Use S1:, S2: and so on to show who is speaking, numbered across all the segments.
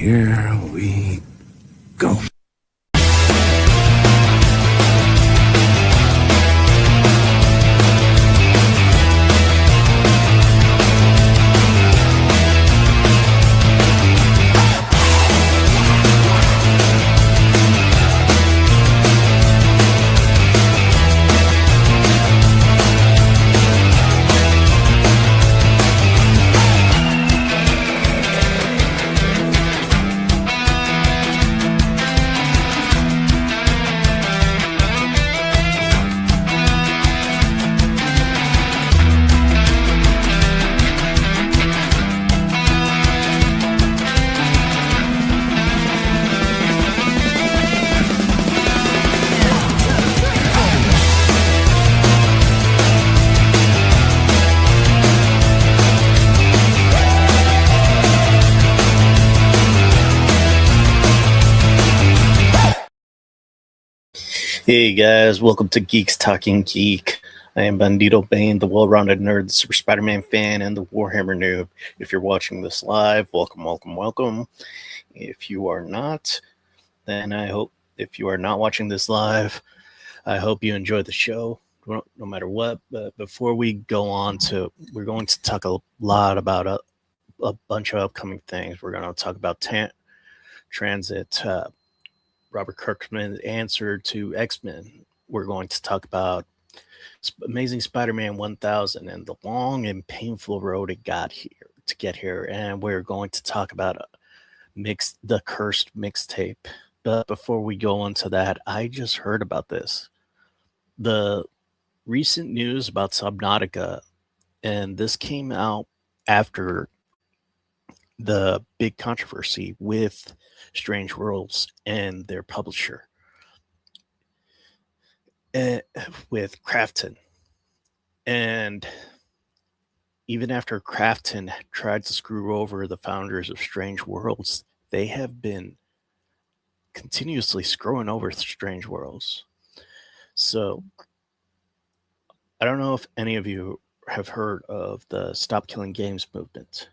S1: here we go.
S2: Hey guys, welcome to Geeks Talking Geek. I am Bandito Bane, the well-rounded nerd, the Super Spider-Man fan, and the Warhammer noob. If you're watching this live, welcome. If you are not, then if you are not watching this live, I hope you enjoy the show, no matter what. But before we go on we're going to talk a lot about a bunch of upcoming things. We're going to talk about Transit, Robert Kirkman's answer to X-Men. We're going to talk about Amazing Spider-Man 1000 and the long and painful road it got here to get here. And we're going to talk about the cursed mixtape. But before we go into that, I just heard about this. The recent news about Subnautica, and this came out after the big controversy with Strange Worlds and their publisher, with Crafton. And even after Crafton tried to screw over the founders of Strange Worlds, they have been continuously screwing over Strange Worlds. So I don't know if any of you have heard of the Stop Killing Games movement,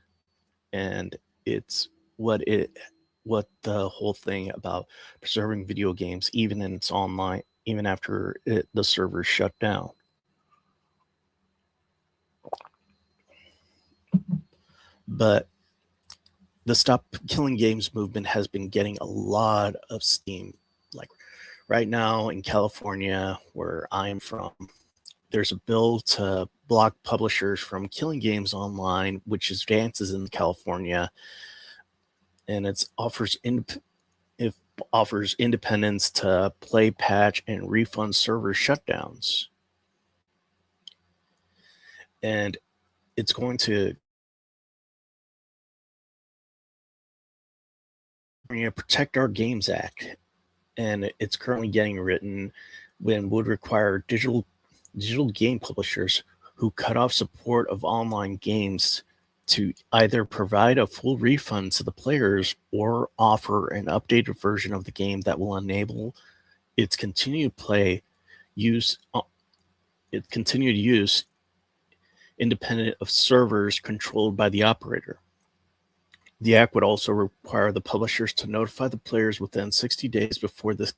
S2: and it's what the whole thing about preserving video games, even in its online, even after the servers shut down. But the Stop Killing Games movement has been getting a lot of steam. Like right now in California, where I'm from, there's a bill to block publishers from killing games online, which advances in California, and it offers independence to play, patch, and refund server shutdowns. And it's going to Protect Our Games Act, and it's currently getting written when would require digital game publishers who cut off support of online games to either provide a full refund to the players or offer an updated version of the game that will enable its continued use independent of servers controlled by the operator. The act would also require the publishers to notify the players within 60 days before the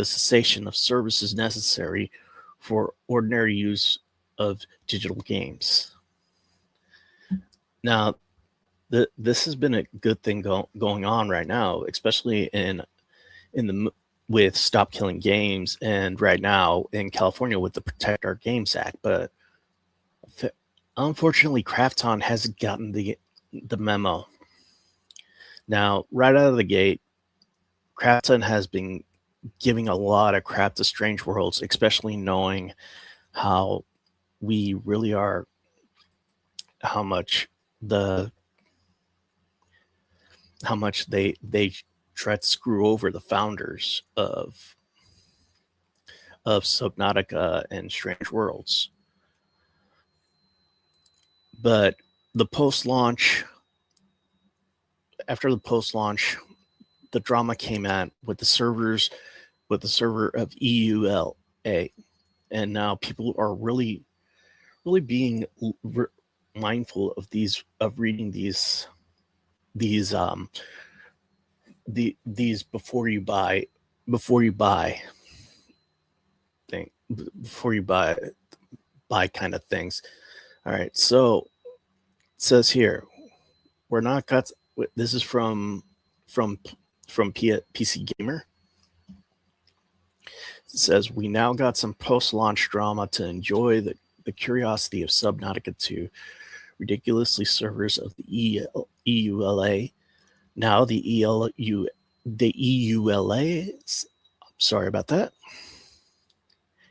S2: cessation of services necessary for ordinary use of digital games. Now, this has been a good thing going on right now, especially with Stop Killing Games, and right now in California with the Protect Our Games Act. But unfortunately, Krafton hasn't gotten the memo. Now, right out of the gate, Krafton has been giving a lot of crap to Strange Worlds, especially knowing how we really are, how much they tried to screw over the founders of Subnautica and Strange Worlds. But after the post-launch, the drama came out with the server of EULA, and now people are really being mindful of reading these these before you buy kind of things. All right, so it says here, we're not got. This is from PC Gamer. It says, we now got some post-launch drama to enjoy the curiosity of Subnautica 2. Ridiculously servers of the EULA. Now the EULA, sorry about that,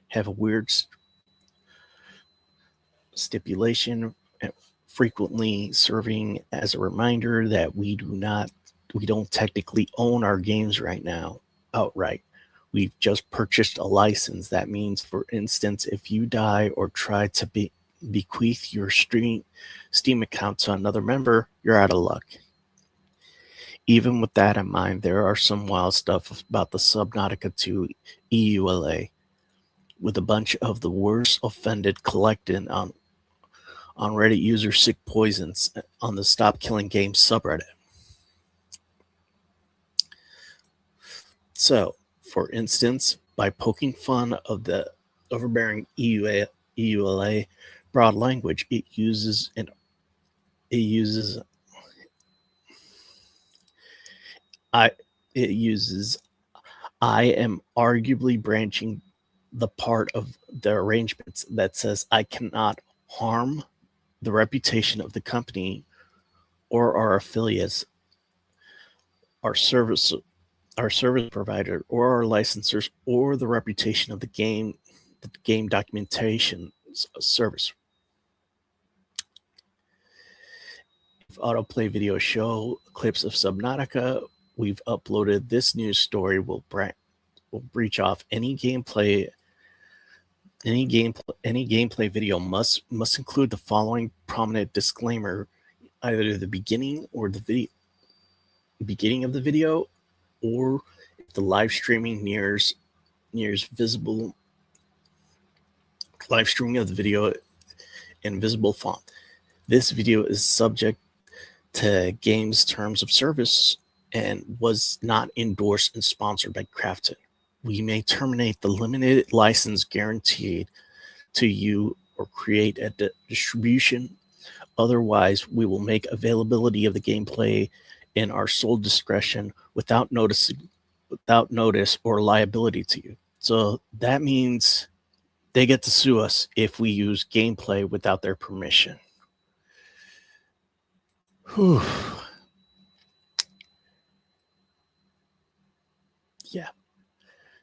S2: have a weird stipulation, frequently serving as a reminder that we don't technically own our games right now outright. We've just purchased a license. That means, for instance, if you die or try to bequeath your Steam account to another member, you're out of luck. Even with that in mind, there are some wild stuff about the Subnautica 2 EULA, with a bunch of the worst offended collected on Reddit user Sick Poisons on the Stop Killing Games subreddit. So, for instance, by poking fun of the overbearing EULA broad language, it uses I am arguably branching the part of the arrangements that says I cannot harm the reputation of the company or our affiliates, our service provider, or our licensors, or the reputation of the game documentation service. If autoplay video show clips of Subnautica we've uploaded, this news story will breach off any gameplay. Any gameplay video must include the following prominent disclaimer: either the beginning of the video, or if the live streaming nears visible live streaming of the video in visible font. This video is subject to game's terms of service and was not endorsed and sponsored by Crafton. We may terminate the limited license guaranteed to you or create a distribution. Otherwise, we will make availability of the gameplay in our sole discretion without notice or liability to you. So that means they get to sue us if we use gameplay without their permission. Whew. Yeah.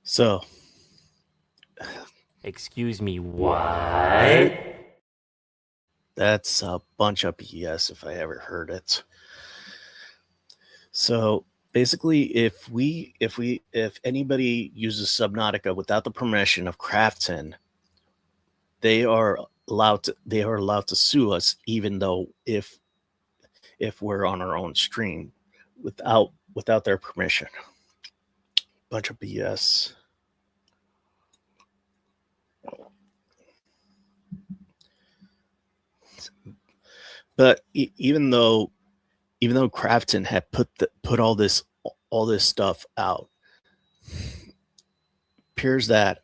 S2: So.
S3: Excuse me, what?
S2: That's a bunch of BS if I ever heard it. So basically, if anybody uses Subnautica without the permission of Crafton, they are allowed to sue us, even though if we're on our own stream without their permission. Bunch of BS. But even though Crafton had put all this stuff out, appears that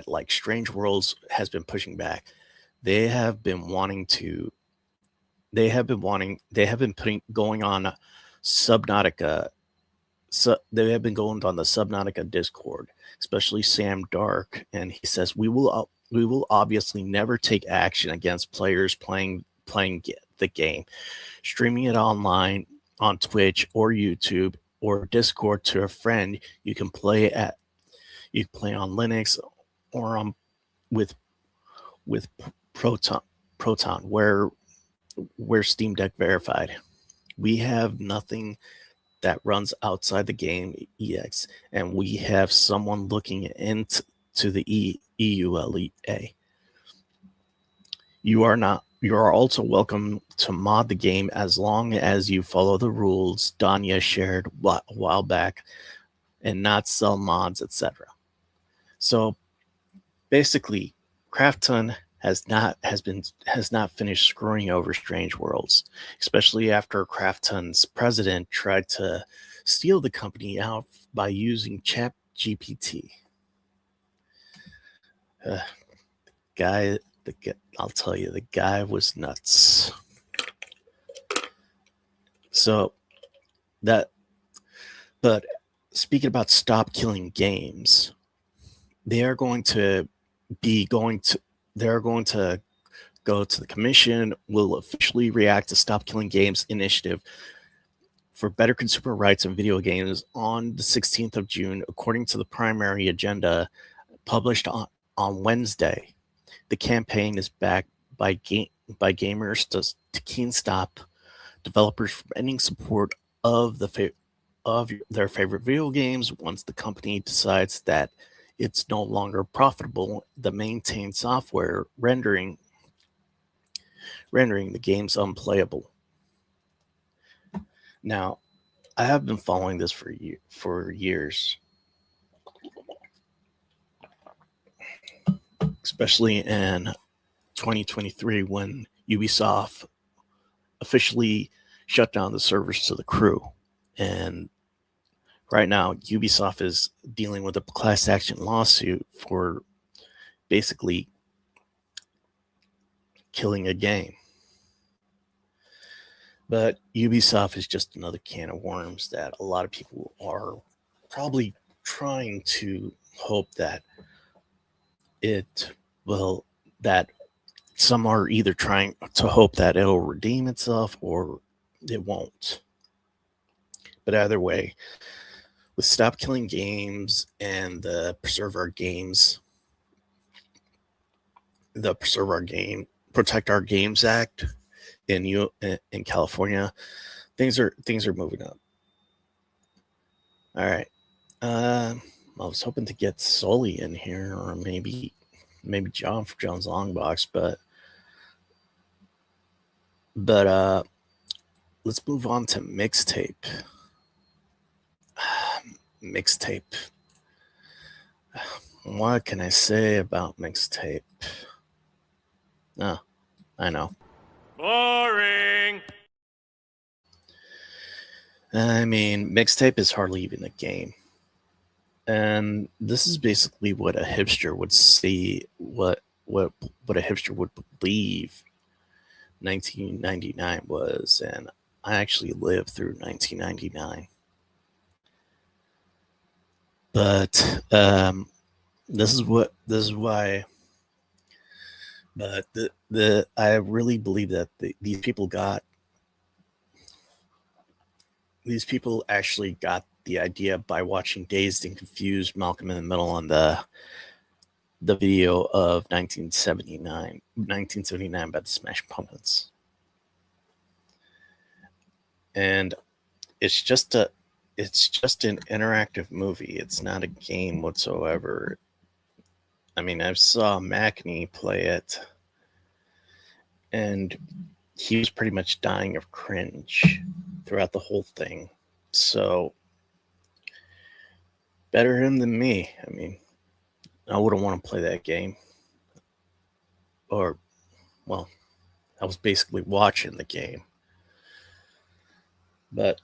S2: like Strange Worlds has been pushing back. They have been going on Subnautica. So they have been going on the Subnautica Discord, especially Sam Dark, and he says we will obviously never take action against players playing the game, streaming it online on Twitch or YouTube or Discord to a friend. You can play on Linux or on with Proton, where Steam Deck verified. We have nothing that runs outside the game EX, and we have someone looking into the EULA. You are also welcome to mod the game as long as you follow the rules Danya shared a while back and not sell mods, etc. So basically, Crafton has not finished screwing over Strange Worlds, especially after Krafton's president tried to steal the company out by using ChatGPT. Guy, I'll tell you, the guy was nuts. So that, but speaking about stop killing games, they are going to go to the commission, will officially react to Stop Killing Games initiative for better consumer rights in video games on the 16th of June, according to the primary agenda published on Wednesday. The campaign is backed by gamers to keen stop developers from ending support of their favorite video games once the company decides that it's no longer profitable to maintain software rendering the games unplayable. Now, I have been following this for years, especially in 2023 when Ubisoft officially shut down the servers to the crew. And right now, Ubisoft is dealing with a class action lawsuit for basically killing a game. But Ubisoft is just another can of worms that a lot of people are probably trying to hope that that some are either trying to hope that it'll redeem itself or it won't. But either way, with Stop Killing Games and the Preserve Our Protect Our Games Act in California, things are moving up. All right. I was hoping to get Sully in here, or maybe John for John's Long Box, but let's move on to mixtape. Mixtape. What can I say about mixtape? I know.
S3: Boring.
S2: I mean, mixtape is hardly even a game. And this is basically what a hipster would see, what a hipster would believe 1999 was. And I actually lived through 1999. But this is why. But I really believe that these people actually got the idea by watching Dazed and Confused, Malcolm in the Middle on the video of 1979 by the Smashing Pumpkins. And it's just an interactive movie. It's not a game whatsoever. I mean, I saw Mackney play it, and he was pretty much dying of cringe throughout the whole thing. So, better him than me. I mean, I wouldn't want to play that game. Or, well, I was basically watching the game. But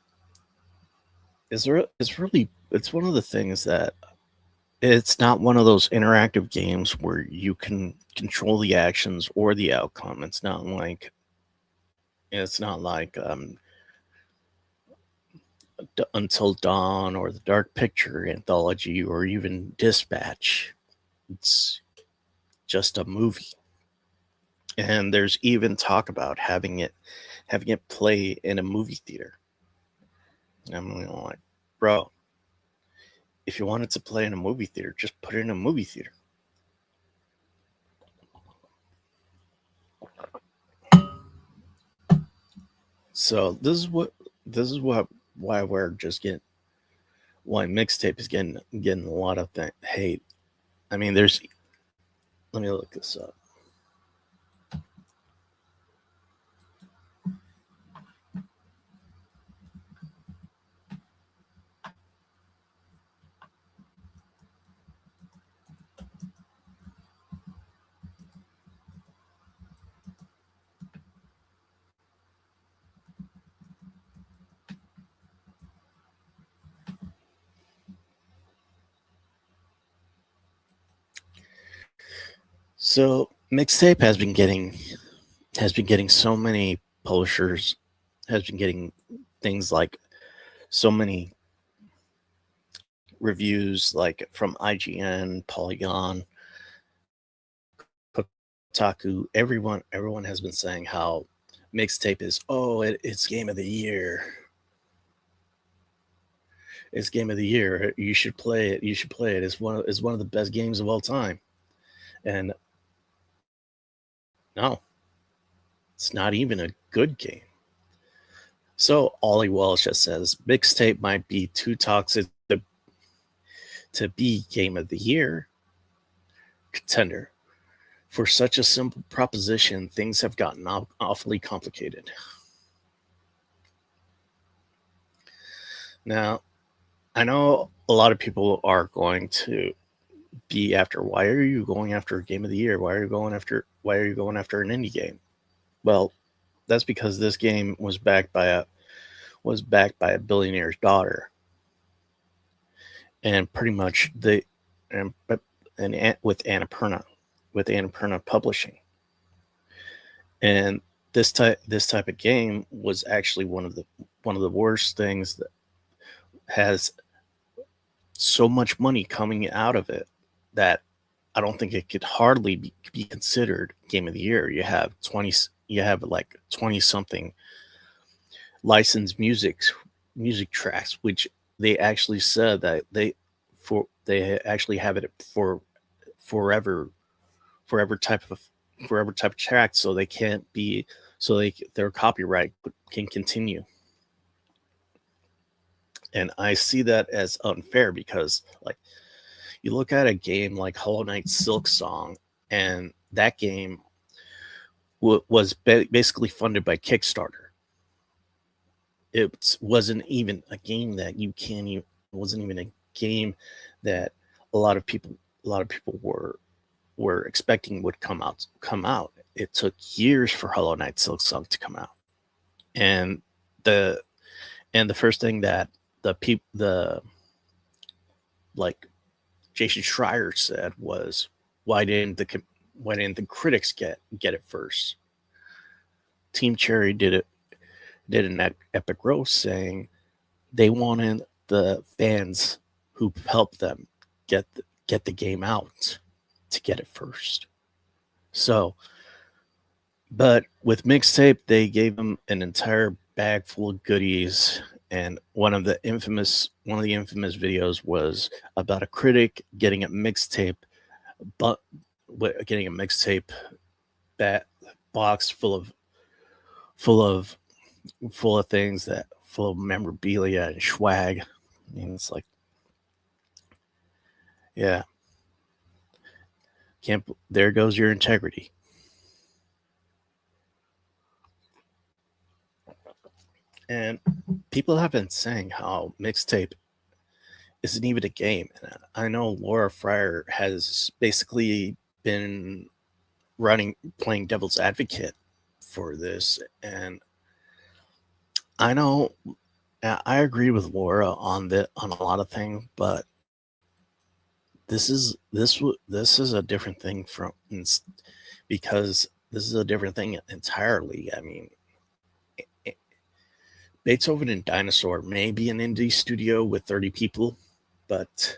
S2: it's one of the things that it's not one of those interactive games where you can control the actions or the outcome. It's not like Until Dawn or the Dark Picture anthology or even Dispatch. It's just a movie. And there's even talk about having it play in a movie theater. I'm like, bro, if you wanted to play in a movie theater, just put it in a movie theater. So this is why we're just getting, why mixtape is getting a lot of hate. I mean, let me look this up. So mixtape has been getting so many publishers, has been getting things like so many reviews like from IGN, Polygon, Kotaku. Everyone has been saying how mixtape is it's game of the year. It's game of the year. You should play it. You should play it. It's one of the best games of all time. And no, it's not even a good game. So Ollie Welsh just says mixtape might be too toxic to be game of the year contender. For such a simple proposition, things have gotten awfully complicated. Now, I know a lot of people are going to be after, why are you going after a game of the year? Why are you going after an indie game? Well, that's because this game was backed by a billionaire's daughter. And pretty much with Annapurna Publishing. And this type of game was actually one of the worst things that has so much money coming out of it that I don't think it could hardly be considered game of the year. You have like 20 something licensed music tracks, which they actually said that they actually have it for forever type of track, so they can't be their copyright can continue. And I see that as unfair because, like, you look at a game like Hollow Knight Silk Song, and that game was basically funded by Kickstarter. It wasn't even a game that it wasn't even a game that a lot of people were expecting would come out. It took years for Hollow Knight Silk Song to come out, and the first thing that like Jason Schreier said was, why didn't the critics get it first? Team Cherry did an epic roast saying they wanted the fans who helped them get the game out to get it first. So, but with mixtape, they gave them an entire bag full of goodies, and one of the infamous videos was about a critic getting a mixtape that box full of things, full of memorabilia and swag. And it's like, yeah, there goes your integrity. And people have been saying how mixtape isn't even a game. And I know Laura Fryer has basically been playing devil's advocate for this. And I know I agree with Laura on a lot of things, but this is a different thing because this is a different thing entirely. I mean, Beethoven and Dinosaur may be an indie studio with 30 people, but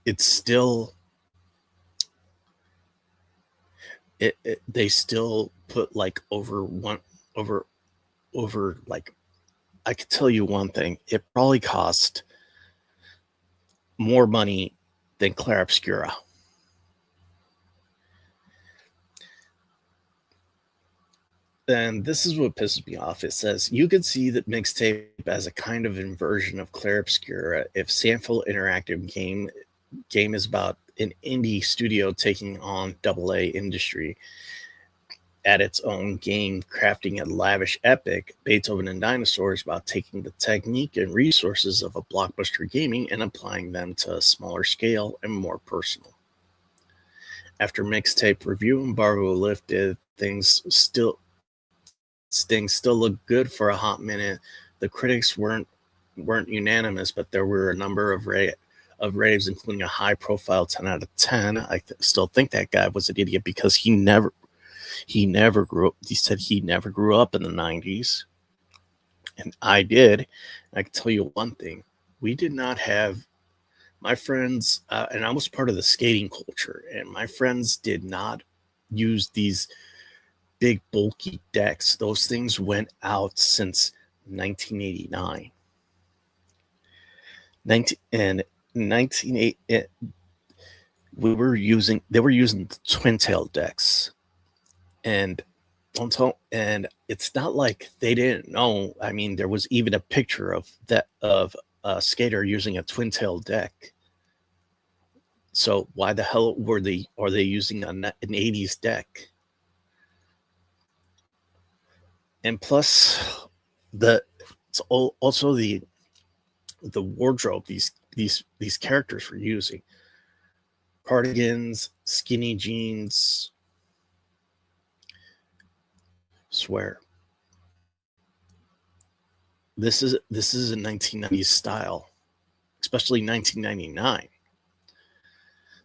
S2: it's still they still put like over like, I could tell you one thing, it probably cost more money than Claire Obscura. And this is what pisses me off. It says, you could see that mixtape as a kind of inversion of Claire Obscura if Samful Interactive game is about an indie studio taking on AA industry at its own game, crafting a lavish epic. Beethoven and Dinosaur is about taking the technique and resources of a blockbuster gaming and applying them to a smaller scale and more personal. After mixtape review embargo lifted, things still looked good for a hot minute. The critics weren't unanimous, but there were a number of of raves, including a high-profile 10 out of 10. I still think that guy was an idiot because he never grew up. He said he never grew up in the 90s, and I did. I can tell you one thing: we did not have my friends, and I was part of the skating culture, and my friends did not use these big bulky decks. Those things went out since 1989. 1980, they were using the twin tail decks, and it's not like they didn't know. I mean, there was even a picture of a skater using a twin tail deck. So why the hell are they using an 80s deck? And plus, it's also the wardrobe these characters were using: cardigans, skinny jeans. Swear, this is a 1990s style, especially 1999.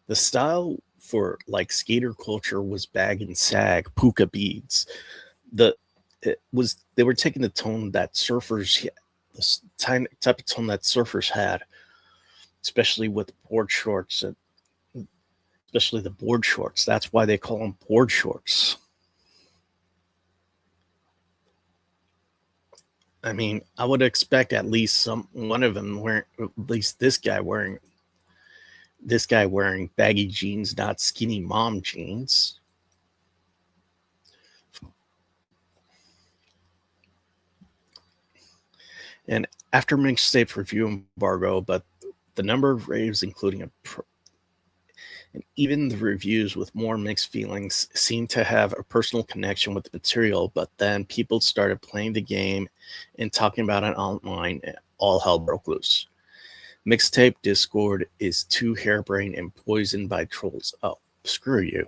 S2: The style for like skater culture was bag and sag, puka beads. They were taking the tone that surfers, this type of tone that surfers had, especially with board shorts, and especially the board shorts. That's why they call them board shorts. I mean, I would expect at least one of them wearing, at least this guy wearing baggy jeans, not skinny mom jeans. And after mixtape review embargo, but the number of raves, including and even the reviews with more mixed feelings, seem to have a personal connection with the material. But then people started playing the game and talking about it online, and all hell broke loose. Mixtape Discord is too harebrained and poisoned by trolls. Oh, screw you.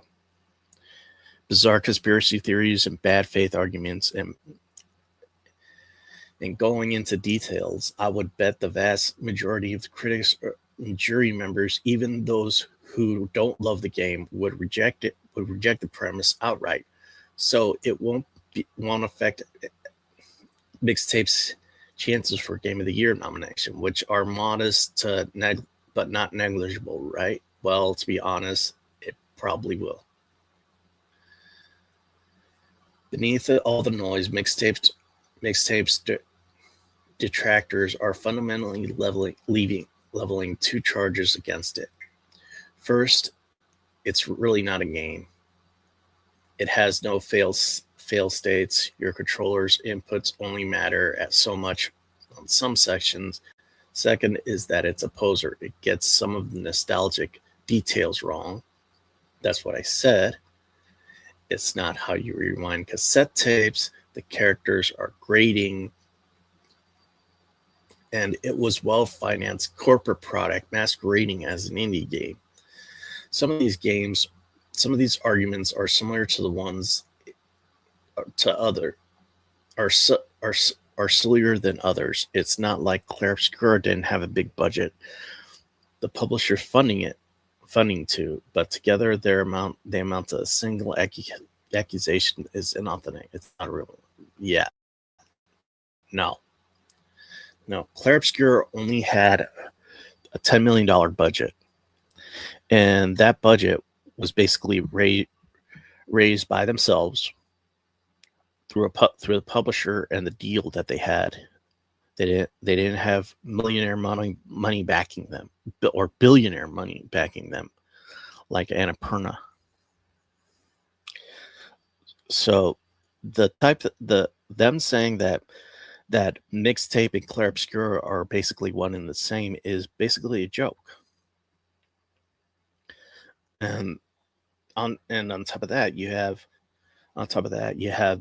S2: Bizarre conspiracy theories and bad faith arguments, and going into details, I would bet the vast majority of the critics and jury members, even those who don't love the game, would reject the premise outright. So it won't affect Mixtape's chances for Game of the Year nomination, which are modest but not negligible, right? Well, to be honest, it probably will. Beneath all the noise, Mixtape's detractors are fundamentally leveling two charges against it. First, it's really not a game. It has no fail states. Your controller's inputs only matter at so much on some sections. Second is that it's a poser. It gets some of the nostalgic details wrong. That's what I said. It's not how you rewind cassette tapes. The characters are grating. And it was well-financed corporate product masquerading as an indie game. Some of these arguments are similar to the ones are sillier than others. It's not like Clarobscura didn't have a big budget. The publisher's funding too, but together they amount to a single accusation is inauthentic. It's not real. Yeah. No. Clarobscura only had a $10 million budget, and that budget was basically raised by themselves through the publisher and the deal that they had. They didn't have millionaire money backing them, or billionaire money backing them, like Annapurna. So them saying that Mixtape and Clarobscura are basically one and the same is basically a joke. And on top of that, you have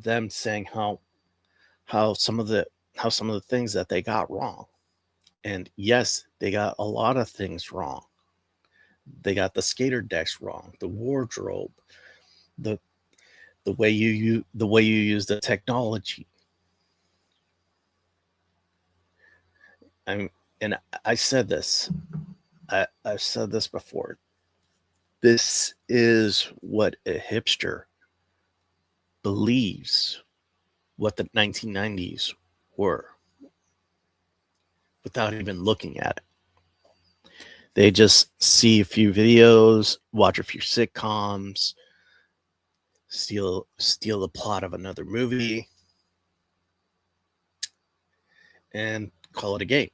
S2: them saying how some of the things that they got wrong. And yes, they got a lot of things wrong. They got the skater decks wrong, the wardrobe, the way you use the technology. And I said this. I've said this before. This is what a hipster believes what the 1990s were without even looking at it. They just see a few videos, watch a few sitcoms, steal the plot of another movie, and call it a game.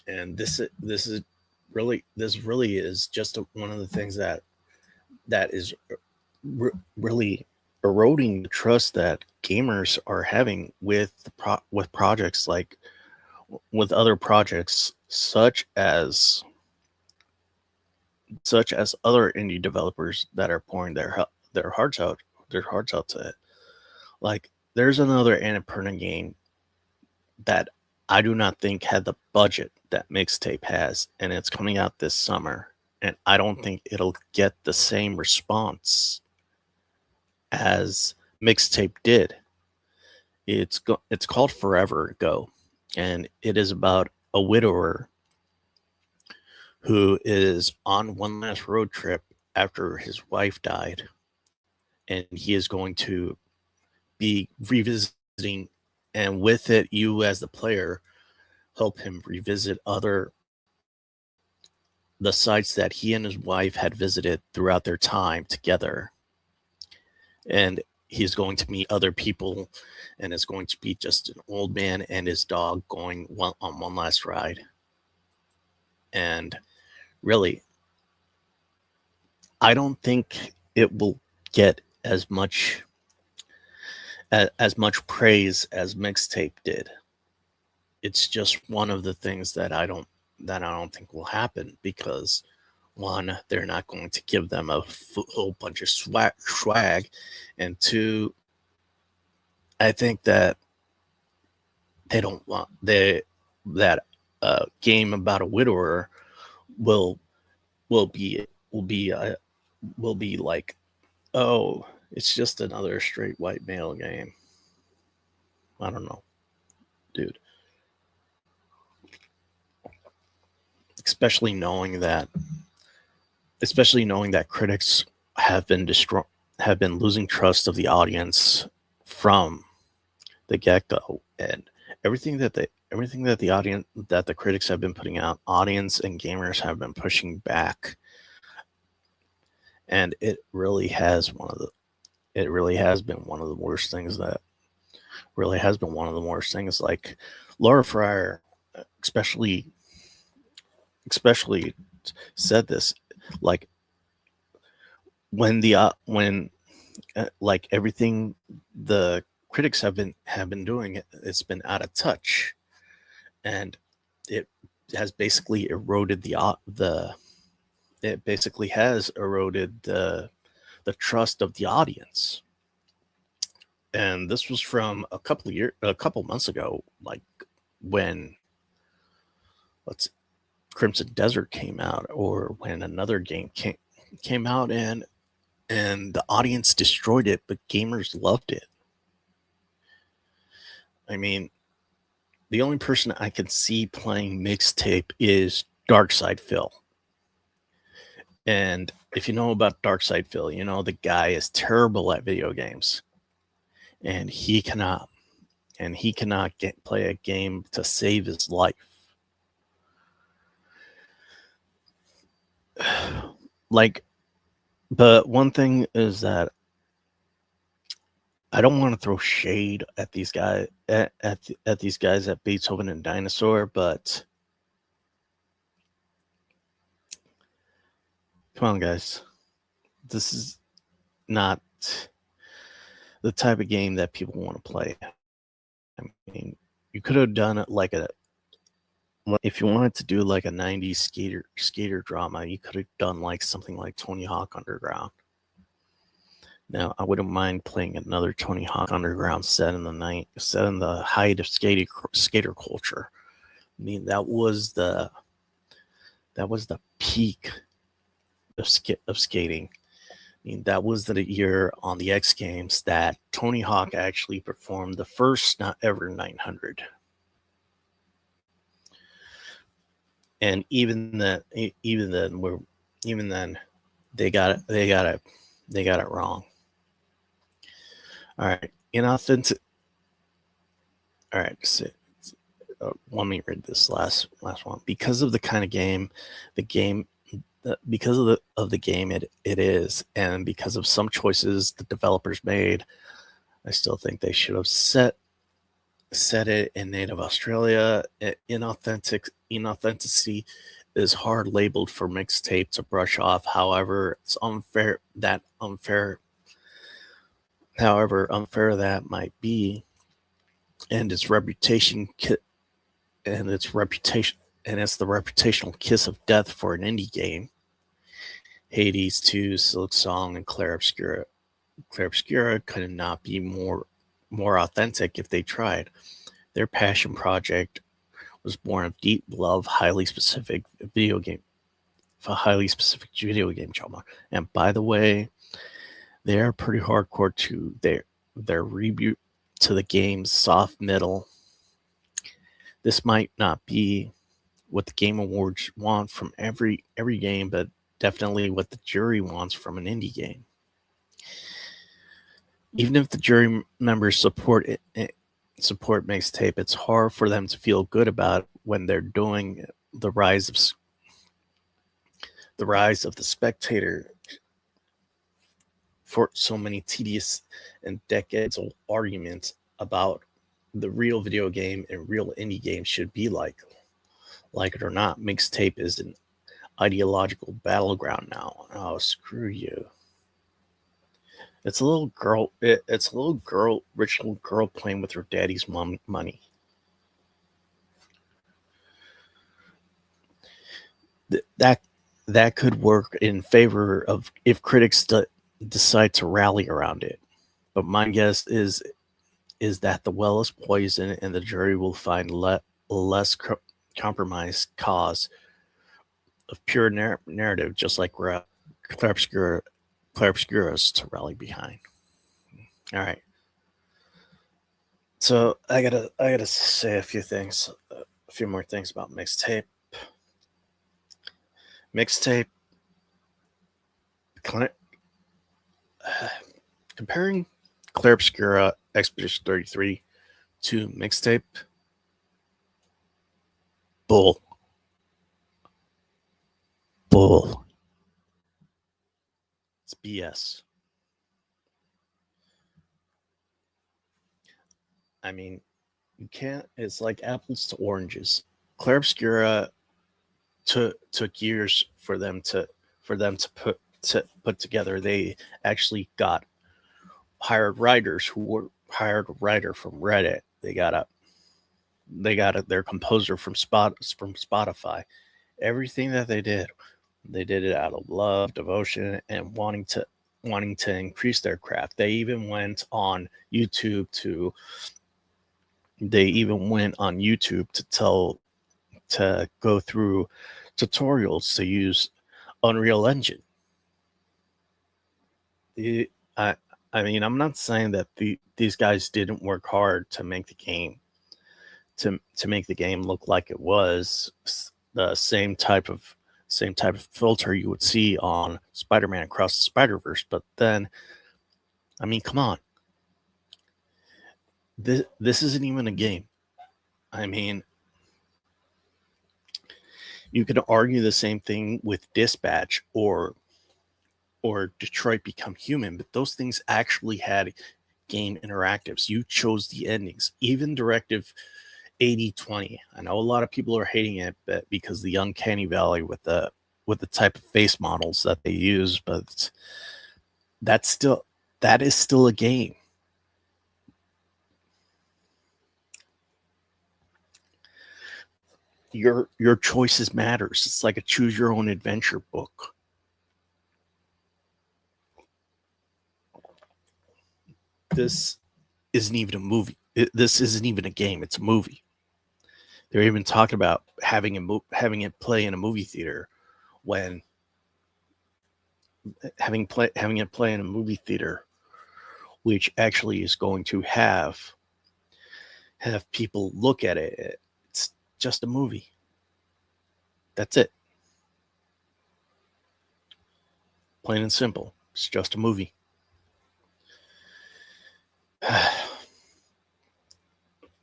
S2: And this really is just one of the things that is really eroding the trust that gamers are having with with projects like with other projects such as other indie developers that are pouring their hearts out to it. Like there's another Annapurna game that I do not think had the budget that Mixtape has, and it's coming out this summer, and I don't think it'll get the same response as Mixtape did. It's called Forever Ago, and it is about a widower who is on one last road trip after his wife died, and he is going to be revisiting, and with it, you as the player help him revisit the sites that he and his wife had visited throughout their time together. And he's going to meet other people, and it's going to be just an old man and his dog going on one last ride. And really, I don't think it will get as much praise as Mixtape did. It's just one of the things that I don't think will happen, because one, they're not going to give them a whole bunch of swag, and two, I think that they don't want that game about a widower will be like, oh, it's just another straight white male game. I don't know, dude. Especially knowing that critics have been losing trust of the audience from the get-go, and everything that the critics have been putting out, audience and gamers have been pushing back, and it really has been one of the worst things. Like Laura Fryer, especially said this, like when like everything the critics have been doing, it's been out of touch, and it has basically eroded the trust of the audience. And this was from a couple months ago, like when Crimson Desert came out, or when another game came out, and the audience destroyed it, but gamers loved it. I mean, the only person I can see playing Mixtape is Darkside Phil. And if you know about Darkside Phil, you know the guy is terrible at video games, and he cannot play a game to save his life. Like, but one thing is that I don't want to throw shade at these guys at these guys at Beethoven and Dinosaur, but come on, guys, this is not the type of game that people want to play. I mean, you could have done it like if you wanted to do like a 90s skater drama, you could have done like something like Tony Hawk Underground. Now, I wouldn't mind playing another Tony Hawk Underground set in the height of skater culture. I mean, that was the peak of skating. mean, that was the year on the X Games that Tony Hawk actually performed the first not ever 900. And even then, they got it wrong. All right, inauthentic. All right, so, let me read this last one. Because of the kind of game, because of the game it is, and because of some choices the developers made, I still think they should have set it in native Australia. Inauthenticity is hard labeled for mixtape to brush off. However unfair that might be, and it's the reputational kiss of death for an indie game. Hades 2, Silk Song, and Clair Obscura could not be more authentic if they tried. Their passion project was born of deep love, highly specific video game genre. And by the way, they are pretty hardcore too. Their reboot to the game's soft middle. This might not be what the Game Awards want from every game, but definitely what the jury wants from an indie game. Even if the jury members support mixtape, it's hard for them to feel good about it when they're doing the rise of the spectator for so many tedious and decades-old arguments about the real video game and real indie game should be like it or not. Mixtape is an ideological battleground now. Oh, screw you. It's a little girl. It's a rich little girl playing with her daddy's money. That could work in favor of if critics decide to rally around it. But my guess is that the well is poison, and the jury will find less compromised cause of pure narrative, just like Clair Obscura's to rally behind. All right. So I gotta say a few more things about mixtape. Comparing Clair Obscura Expedition 33 to mixtape, bull. It's BS. I mean, you can't. It's like apples to oranges. Clair Obscura took years for them to put together. They actually got hired writers who were hired a writer from Reddit. They got their composer from Spotify. Everything that they did it out of love, devotion, and wanting to increase their craft. They even went on YouTube to go through tutorials to use Unreal Engine. I mean, I'm not saying that these guys didn't work hard to make the game to make the game look like it was the same type of filter you would see on Spider-Man Across the Spider-Verse. But then, I mean, come on. This isn't even a game. I mean, you could argue the same thing with Dispatch or Detroit Become Human, but those things actually had game interactives. You chose the endings. Even Directive 8020. I know a lot of people are hating it because the uncanny valley with the type of face models that they use, but that is still a game. Your choices matters. It's like a choose your own adventure book. This isn't even a movie. This isn't even a game. It's a movie. They're even talking about having it play in a movie theater when having it play in a movie theater, which actually is going to have people look at it. It's just a movie. That's it. Plain and simple. It's just a movie.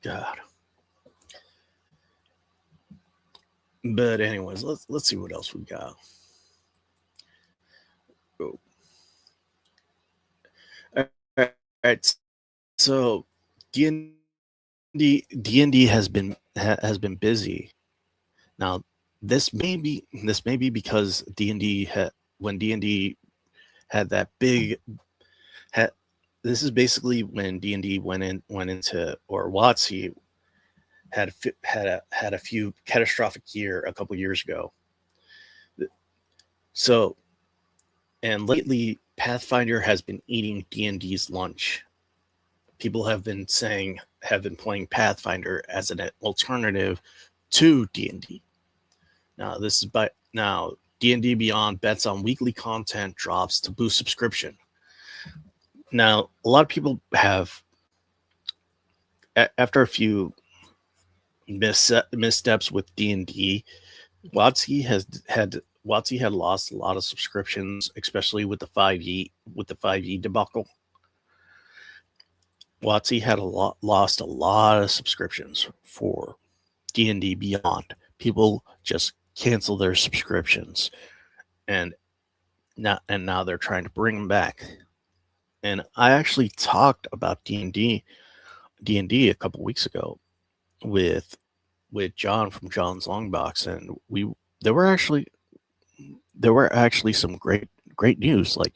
S2: God. But anyways, let's see what else we got. Oh. All right. So D&D has been busy. Now this may be because D&D when D&D had that big this is basically when D&D went into, or WotC had a few catastrophic year a couple years ago. So, and lately Pathfinder has been eating D&D's lunch. People have been playing Pathfinder as an alternative to D&D. Now D&D Beyond bets on weekly content drops to boost subscription. Now, a lot of people have, after a few missteps with D&D, WotC had lost a lot of subscriptions, especially with the 5e debacle. WotC had lost a lot of subscriptions for D&D Beyond. People just cancel their subscriptions, and now they're trying to bring them back. And I actually talked about D&D a couple weeks ago with John from John's Longbox, and there were actually some great news. Like,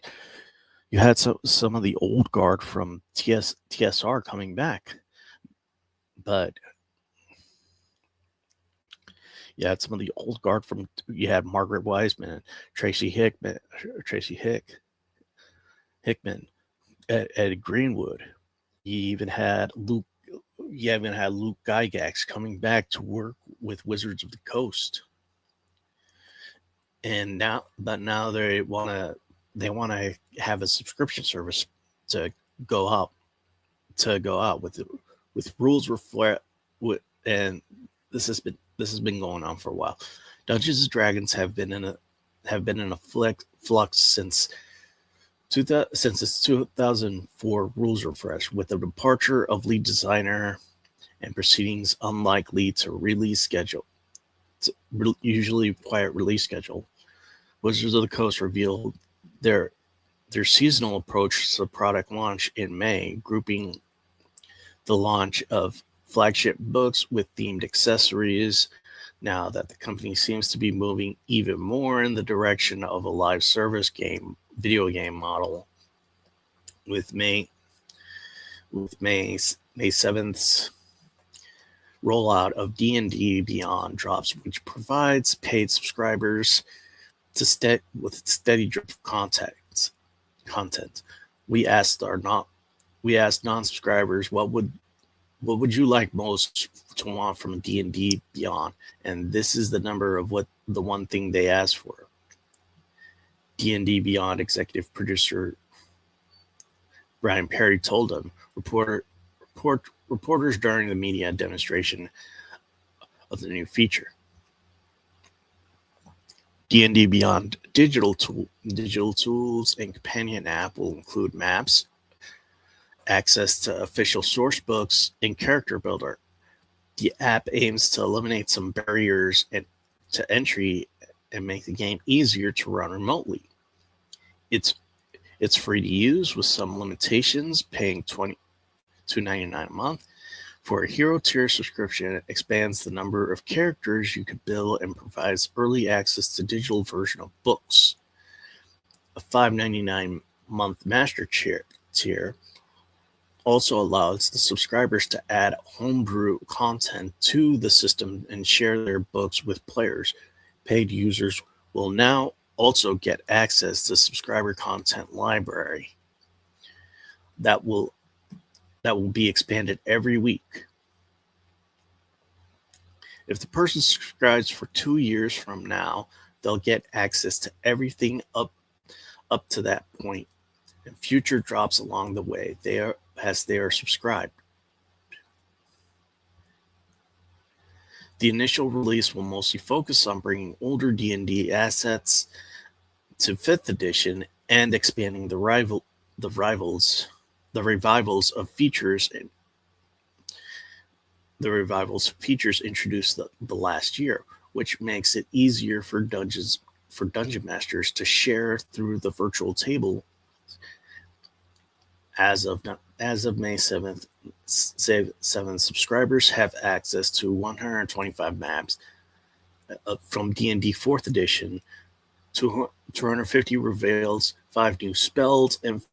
S2: you had some of the old guard from TSR coming back, but you had some of the old guard you had Margaret Wiseman, Tracy Hickman, Ed Greenwood. You even had Luke Gygax coming back to work with Wizards of the Coast. And now they want to have a subscription service to go out with rules reflect, and this has been going on for a while. Dungeons and Dragons have been in a flux since its 2004 rules refresh, with the departure of lead designer and proceedings unlikely to release schedule. Usually quiet release schedule. Wizards of the Coast revealed their seasonal approach to the product launch in May, grouping the launch of flagship books with themed accessories. Now that the company seems to be moving even more in the direction of a live service video game model, with May 7th's rollout of D&D Beyond drops, which provides paid subscribers with steady drip of content. We asked non-subscribers what would you like most to want from D&D Beyond, and this is the number of what the one thing they asked for. D&D Beyond executive producer Brian Perry told them reporters during the media demonstration of the new feature. D&D Beyond digital tools and companion app will include maps, access to official source books, and character builder. The app aims to eliminate some barriers to entry and make the game easier to run remotely. It's free to use with some limitations, paying $22.99 a month. For a hero tier subscription, it expands the number of characters you could build and provides early access to digital version of books. A $5.99 month master tier also allows the subscribers to add homebrew content to the system and share their books with players. Paid users will now also get access to subscriber content library that will be expanded every week. If the person subscribes for 2 years from now, they'll get access to everything up up to that point, and future drops along the way as they are subscribed. The initial release will mostly focus on bringing older D&D assets to 5th edition and expanding the revivals of features introduced the last year, which makes it easier for dungeon masters to share through the virtual table. As of May 7th, subscribers have access to 125 maps from D&D 4th edition, 250 reveals, 5 new spells, and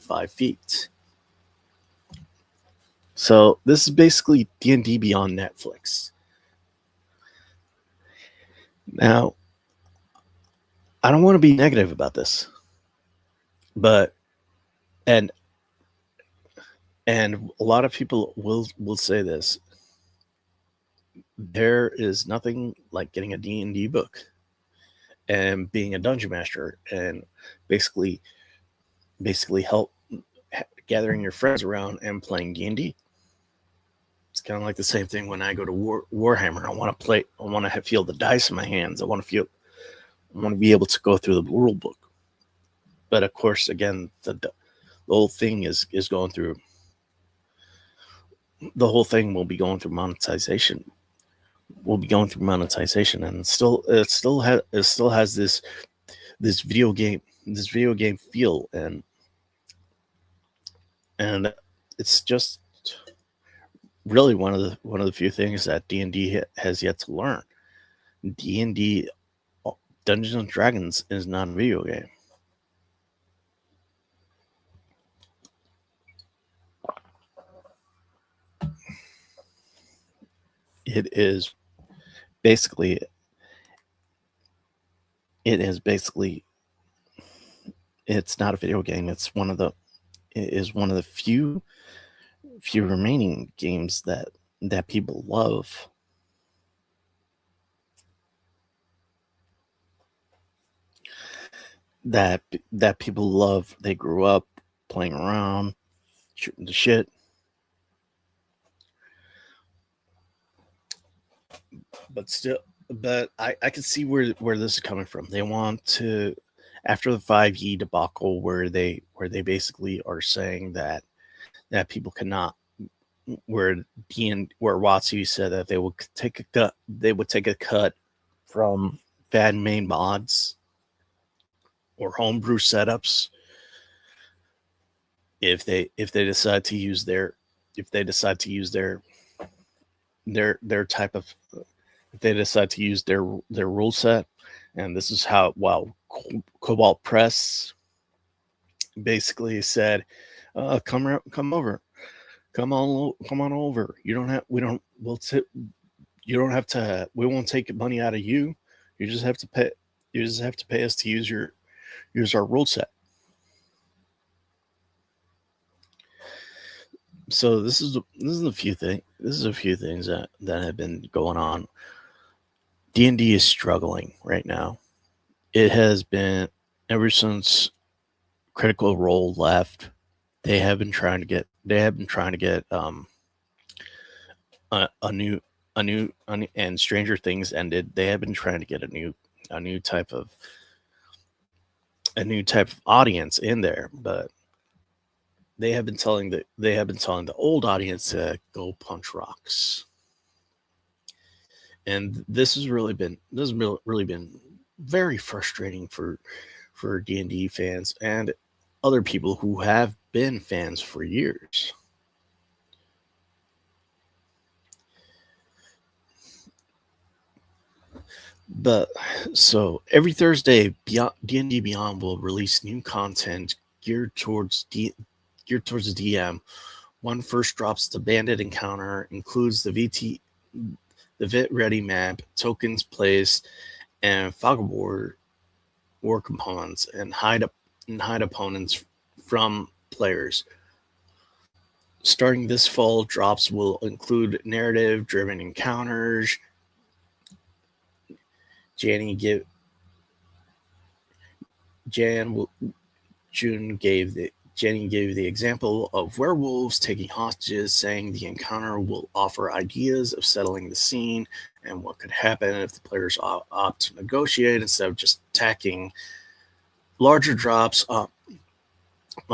S2: 5 feats. So this is basically D&D Beyond Netflix. Now, I don't want to be negative about this, but and a lot of people will say this. There is nothing like getting a D&D book and being a dungeon master and basically help gathering your friends around and playing D&D. It's kind of like the same thing when I go to Warhammer. I want to feel the dice in my hands. I want to be able to go through the rule book. But of course, again, the whole thing is going through. The whole thing will be going through monetization. We'll be going through monetization, and it still has this video game feel, and it's just really one of the few things that D&D has yet to learn. D&D Dungeons and Dragons is not a video game. It is basically it's not a video game. It is one of the few remaining games that people love. That people love. They grew up playing around, shooting the shit. But I can see where this is coming from. They want to, after the 5e debacle, where they basically are saying that people cannot, where WotC said that they would take a cut from fan made mods or homebrew setups if they decide to use their type of, if they decide to use their rule set. And this is how, Cobalt Press basically said, come on over. We won't take money out of you. You just have to pay us to use our rule set. So this is a few things that have been going on. D&D is struggling right now. It has been ever since Critical Role left. They have been trying to get a new and Stranger Things ended. They have been trying to get a new type of audience in there, but they have been telling the old audience to go punch rocks. And this has really been very frustrating for D&D fans and other people who have been fans for years. But so every Thursday, D&D Beyond will release new content geared towards the DM. One first drops the Bandit Encounter, includes the VIT Ready map, tokens placed, and fog of war components, and hide opponents from players. Starting this fall, drops will include narrative-driven encounters. Janny Jenny gave the example of werewolves taking hostages, saying the encounter will offer ideas of settling the scene and what could happen if the players opt to negotiate instead of just attacking. Larger drops on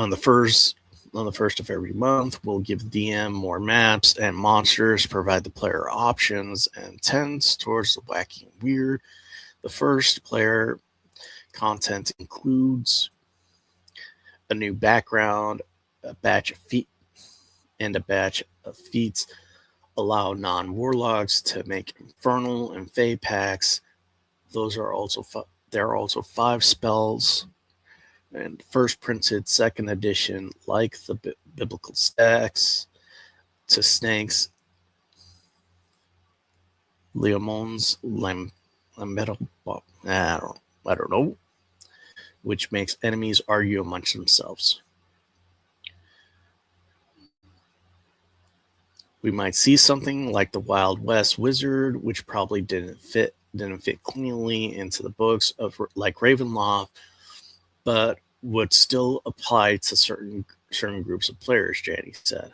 S2: the first of every month will give DM more maps and monsters, provide the player options, and tends towards the wacky and weird. The first player content includes a new background, a batch of feats allow non-warlocks to make infernal and fey packs. There are also 5 spells, and first printed 2nd edition, like the biblical stacks to snakes, Leomons, I don't know, which makes enemies argue amongst themselves. We might see something like the Wild West Wizard, which probably didn't fit cleanly into the books of like Ravenloft, but would still apply to certain groups of players, Janny said.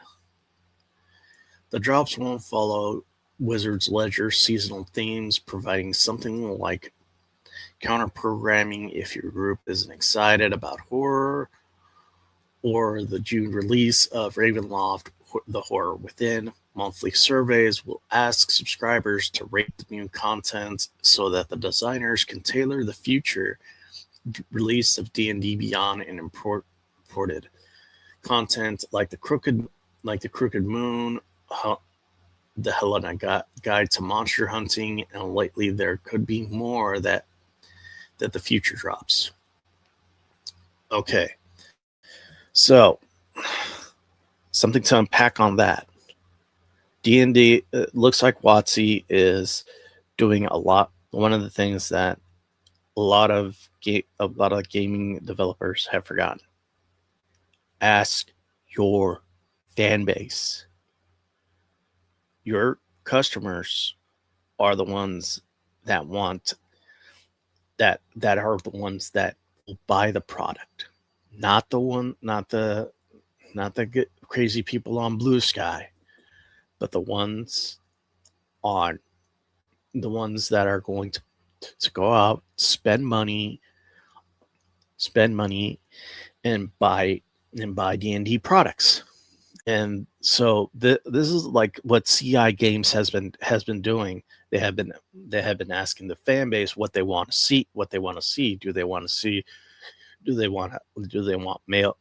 S2: The drops won't follow Wizard's Ledger seasonal themes, providing something like counter-programming if your group isn't excited about horror, or the June release of Ravenloft, The Horror Within. Monthly surveys will ask subscribers to rate the new content so that the designers can tailor the future release of D&D Beyond and imported content like the Crooked Moon, the Helena Guide to Monster Hunting, and lately there could be more that the future drops. Okay, so something to unpack on that. D&D looks like WotC is doing a lot. One of the things that a lot of gaming developers have forgotten: ask your fan base. Your customers are the ones that are the ones that will buy the product, not the crazy people on Blue Sky, but the ones that are going to go out, spend money and buy D&D products. And so this is like what CI Games has been doing. They have been asking the fan base what they want to see. Do they want male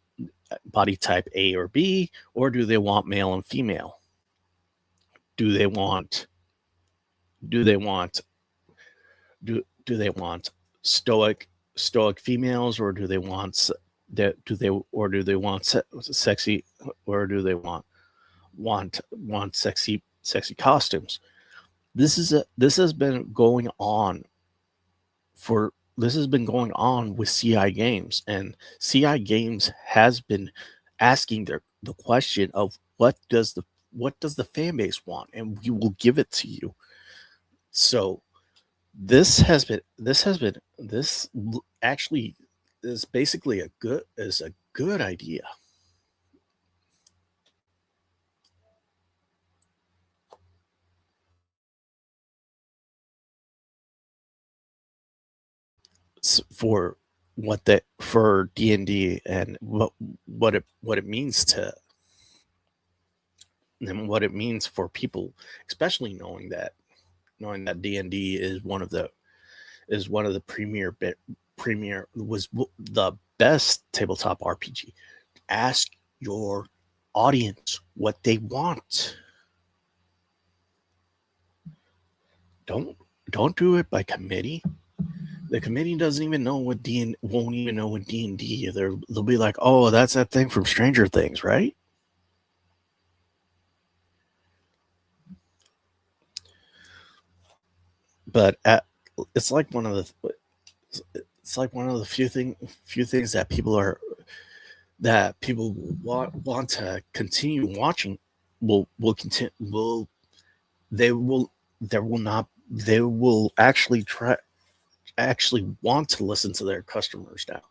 S2: body type A or B, or do they want male and female? Do they want stoic females, or do they want sexy, or do they want sexy costumes? This has been going on with CI Games, and CI Games has been asking the question of what does the fan base want, and we will give it to you. So this actually is basically a good idea. For D&D and what it means for people, especially knowing that D&D is one of the was the best tabletop RPG. Ask your audience what they want. Don't do it by committee. The committee doesn't even know won't even know what D&D. They'll be like, oh, that's that thing from Stranger Things, right? But it's like one of the few things that people want to continue watching. They will actually want to listen to their customers now.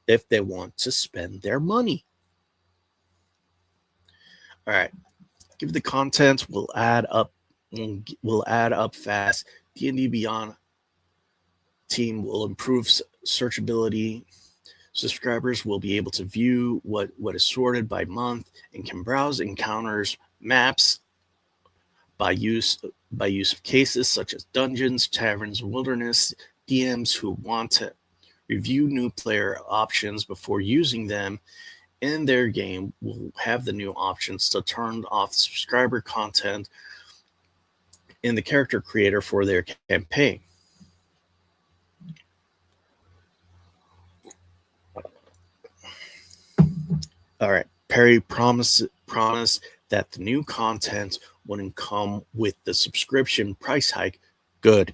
S2: if they want to spend their money. All right, give the content will add up fast. D&D Beyond team will improve searchability. Subscribers will be able to view what is sorted by month and can browse encounters, maps by use of cases such as dungeons, taverns, wilderness. DMs who want to review new player options before using them in their game will have the new options to turn off subscriber content in the character creator for their campaign. All right. Perry promised that the new content wouldn't come with the subscription price hike. Good.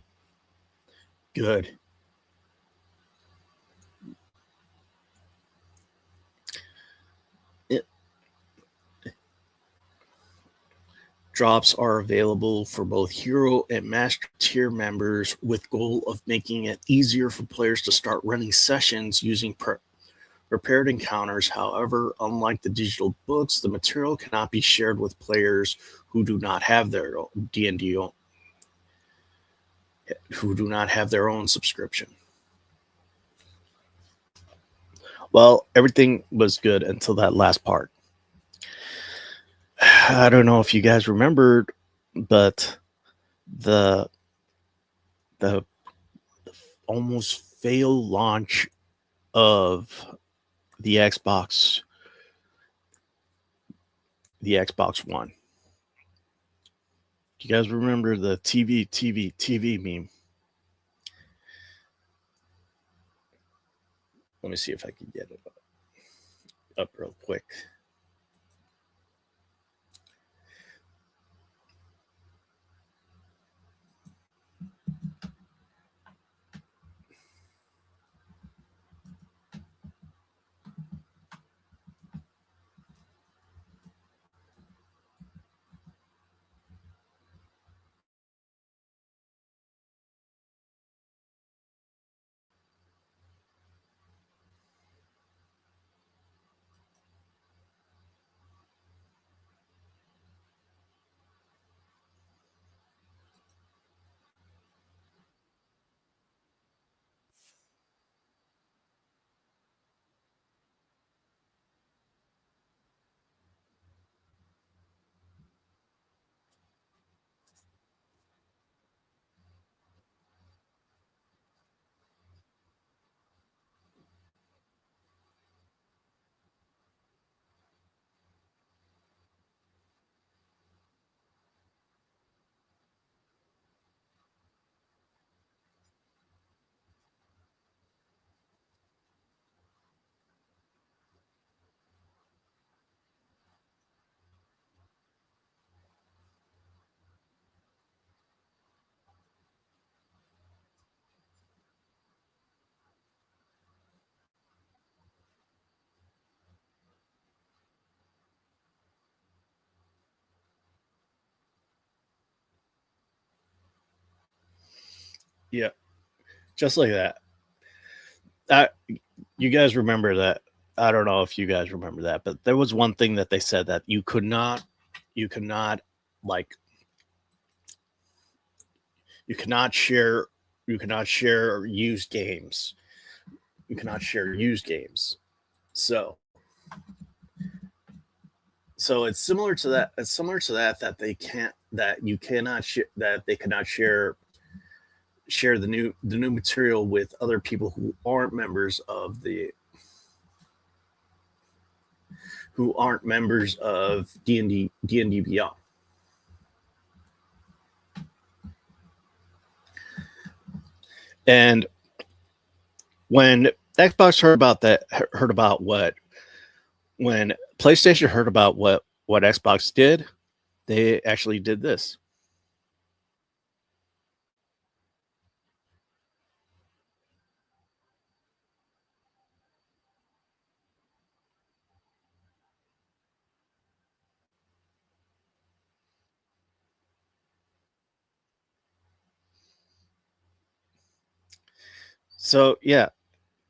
S2: Drops are available for both hero and master tier members with goal of making it easier for players to start running sessions using prepared encounters. However, unlike the digital books, the material cannot be shared with players who do not have their own D&D who do not have their own subscription. Well, everything was good until that last part. I don't know if you guys remembered, but the almost failed launch of the Xbox One. Do you guys remember the TV meme? Let me see if I can get it up real quick. Yeah, just like that. You guys remember that? I don't know if you guys remember that, but there was one thing that they said that you could not like you cannot share used games. You cannot share used games. So it's similar to that. It's similar to that they can't that you cannot that they cannot share the new material with other people who aren't members of D&D Beyond. And when Xbox when PlayStation heard about what Xbox did, they actually did this. So yeah,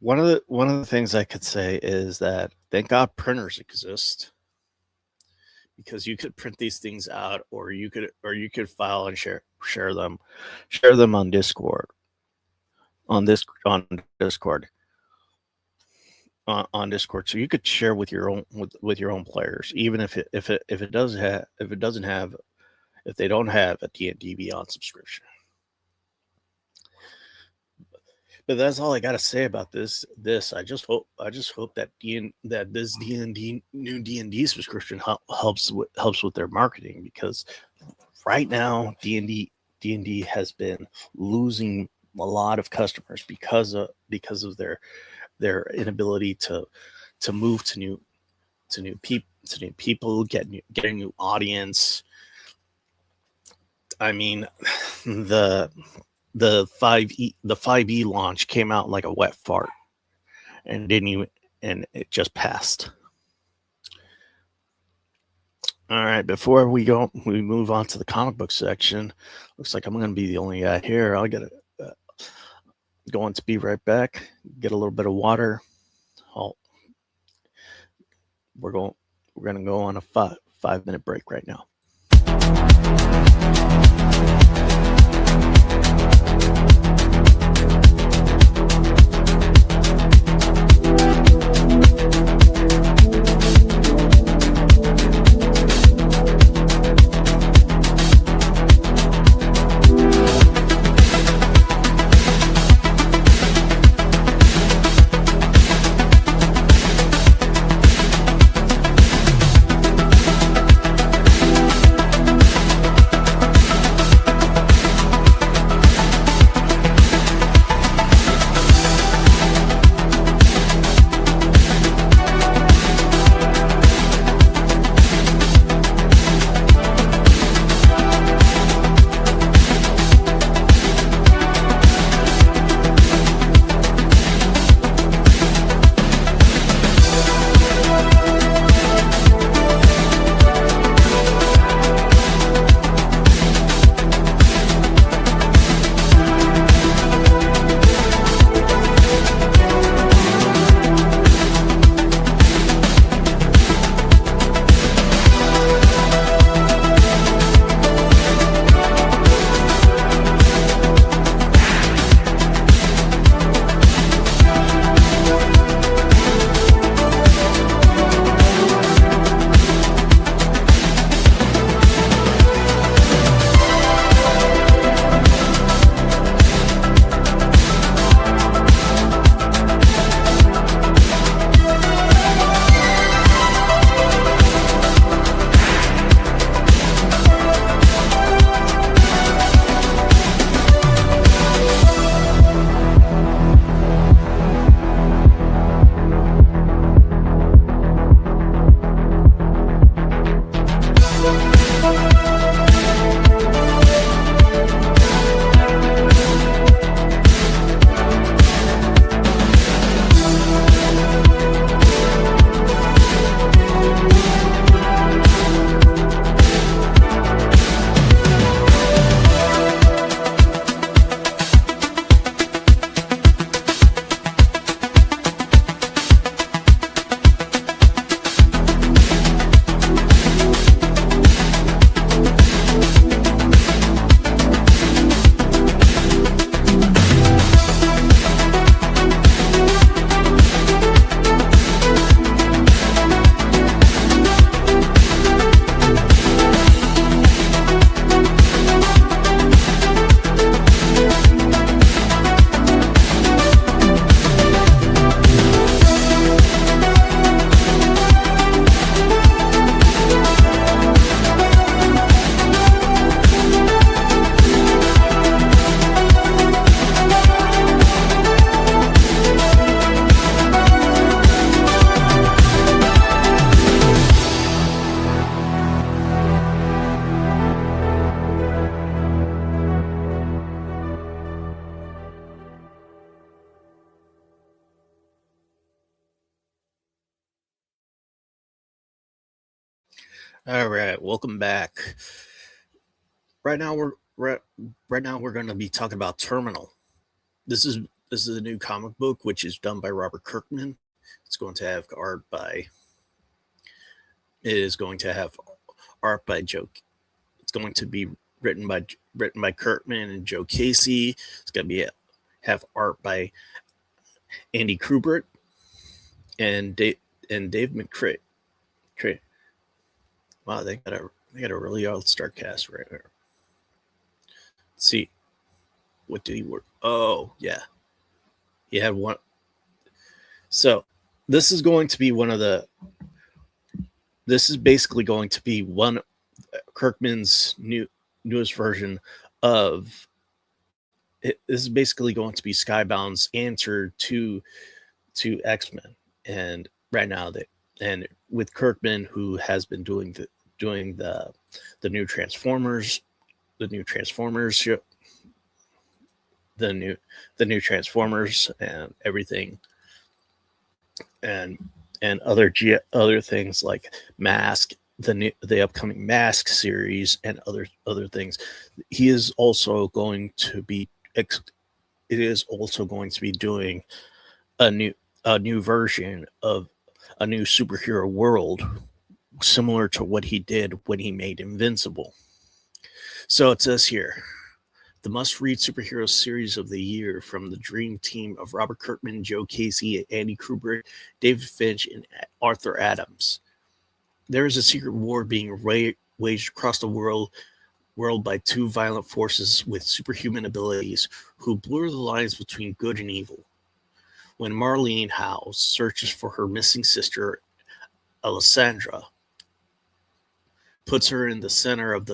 S2: one of the things I could say is that thank God printers exist, because you could print these things out, or you could file and share them on Discord, on Discord, on Discord, so you could share with your own with your own players, even if it doesn't have, if they don't have a D&D Beyond subscription. But that's all I got to say about this. I just hope that this D&D new D&D subscription helps with their marketing, because right now D&D has been losing a lot of customers because of their inability to move to new people, getting a new audience. I mean, the 5e launch came out like a wet fart, and and it just passed. All right, before we move on to the comic book section. Looks like I'm going to be the only guy here. I gotta going to be right back. Get a little bit of water. We're going to go on a 5-minute break right now. All right, welcome back. Right now we're going to be talking about Terminal. This is this is a new comic book which is done by Robert Kirkman. It's going to have art by Joe. It's going to be written by Kirkman and Joe Casey. It's going to have art by Andy Kubert and Dave McCray. Wow, they got a really all-star cast right there. Let's see, what did he work? Oh yeah, he had one. So this is going to be This is basically going to be one Kirkman's newest version of. This is basically going to be Skybound's answer to X-Men, and right now and with Kirkman, who has been doing the new Transformers, the new Transformers and everything, and other things like Mask, the upcoming Mask series, and other things. He is also going to be doing a new version of a new superhero world, similar to what he did when he made Invincible. So it says here, the must-read superhero series of the year from the dream team of Robert Kirkman, Joe Casey, Andy Kubert, David Finch, and Arthur Adams. There is a secret war being waged across the world by two violent forces with superhuman abilities who blur the lines between good and evil. When Marlene Howe searches for her missing sister, Alessandra, puts her in the center of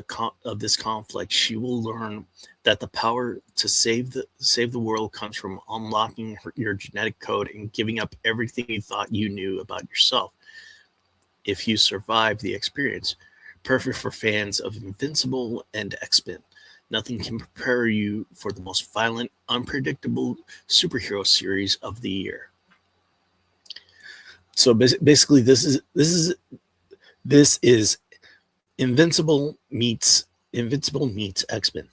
S2: this conflict, she will learn that the power to save the world comes from unlocking your genetic code and giving up everything you thought you knew about yourself. If you survive the experience, perfect for fans of Invincible and X-Men, nothing can prepare you for the most violent, unpredictable superhero series of the year. So basically, this is Invincible meets X-Men,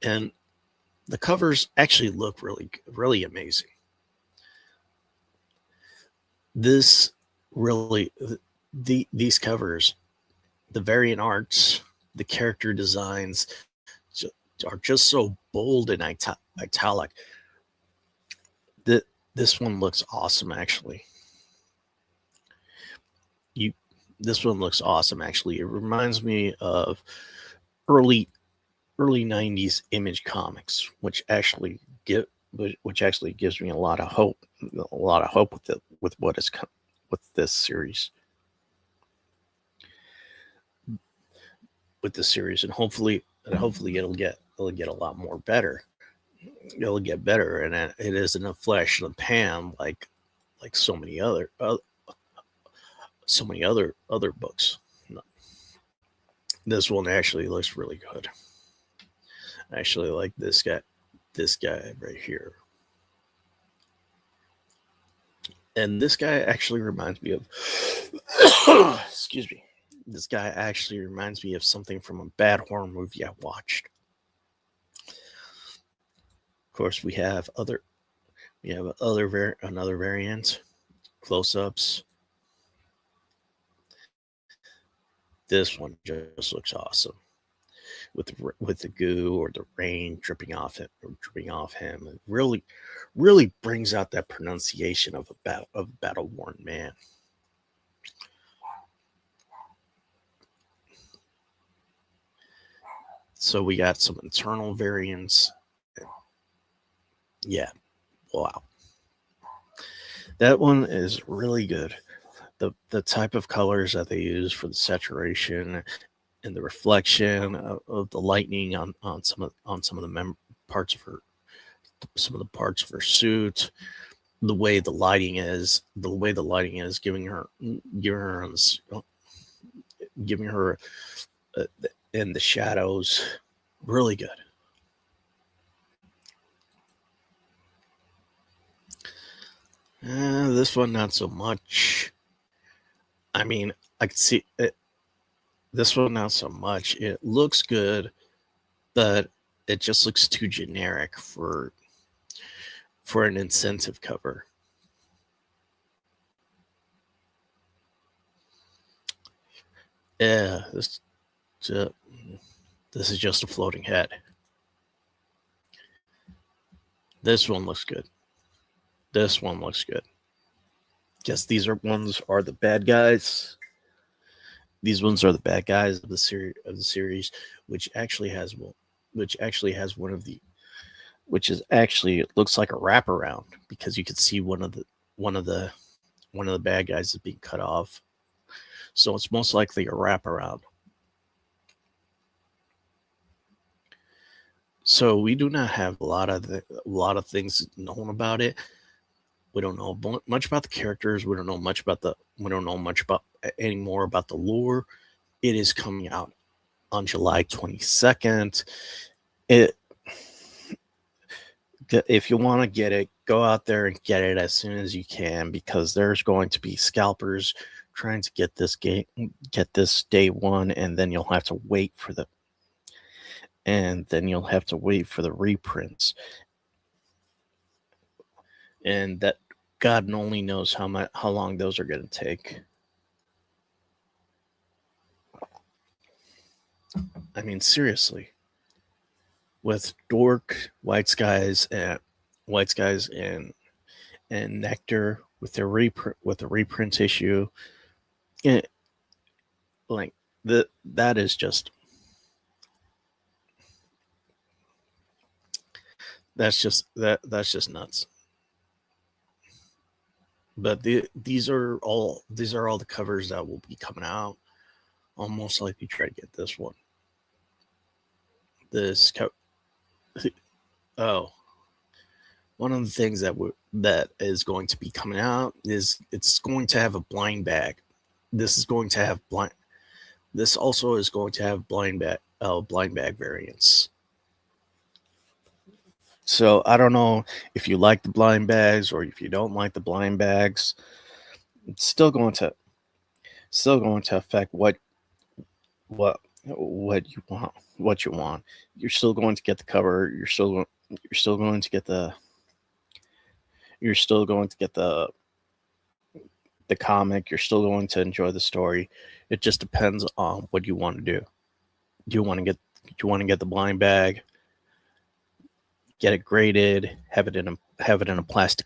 S2: and the covers actually look really amazing. These covers, the variant arts, the character designs are just so bold and italic. This one looks awesome, actually. This one looks awesome, actually. It reminds me of early 90s Image Comics, which actually gives me a lot of hope with what is with this series. And hopefully it'll get a lot more better. It'll get better, and it isn't a flash in the pan like so many other books. No. This one actually looks really good. I actually like this guy right here. And this guy actually reminds me of excuse me. This guy actually reminds me of something from a bad horror movie I watched. Of course, we have another variant, close-ups. This one just looks awesome, with the goo or the rain dripping off him. It really brings out that pronunciation of a battle-worn man. So we got some internal variants. Yeah, wow. That one is really good. The type of colors that they use for the saturation and the reflection of the lightning on some of the parts of her suit, the way the lighting is giving her in the shadows, really good. This one not so much. I mean, I could see it. This one not so much. It looks good, but it just looks too generic for for an incentive cover. Yeah, this is just a floating head. This one looks good. This one looks good. Guess these ones are the bad guys. These ones are the bad guys of the series, which actually has one of the, which is actually, it looks like a wraparound, because you can see one of the bad guys is being cut off. So it's most likely a wraparound. So we do not have a lot of things known about it. We don't know much about the characters. We don't know much about any more about the lore. It is coming out on July 22nd. If you want to get it, go out there and get it as soon as you can, because there's going to be scalpers trying to get this day one, and then you'll have to wait for the reprints. And that God only knows how long those are going to take. I mean, seriously, with Dork, White Skies, and Nectar with the reprint issue, that is just that's just nuts. But these are all the covers that will be coming out. I'll most likely try to get this one. One of the things that is going to be coming out is it's going to have a blind bag. This also is going to have blind bag variants. So I don't know if you like the blind bags or if you don't like the blind bags. It's still going to affect what you want. You're still going to get the cover. You're still going to get the comic. You're still going to enjoy the story. It just depends on what you want to do. Do you want to get the blind bag, get it graded, have it in a plastic,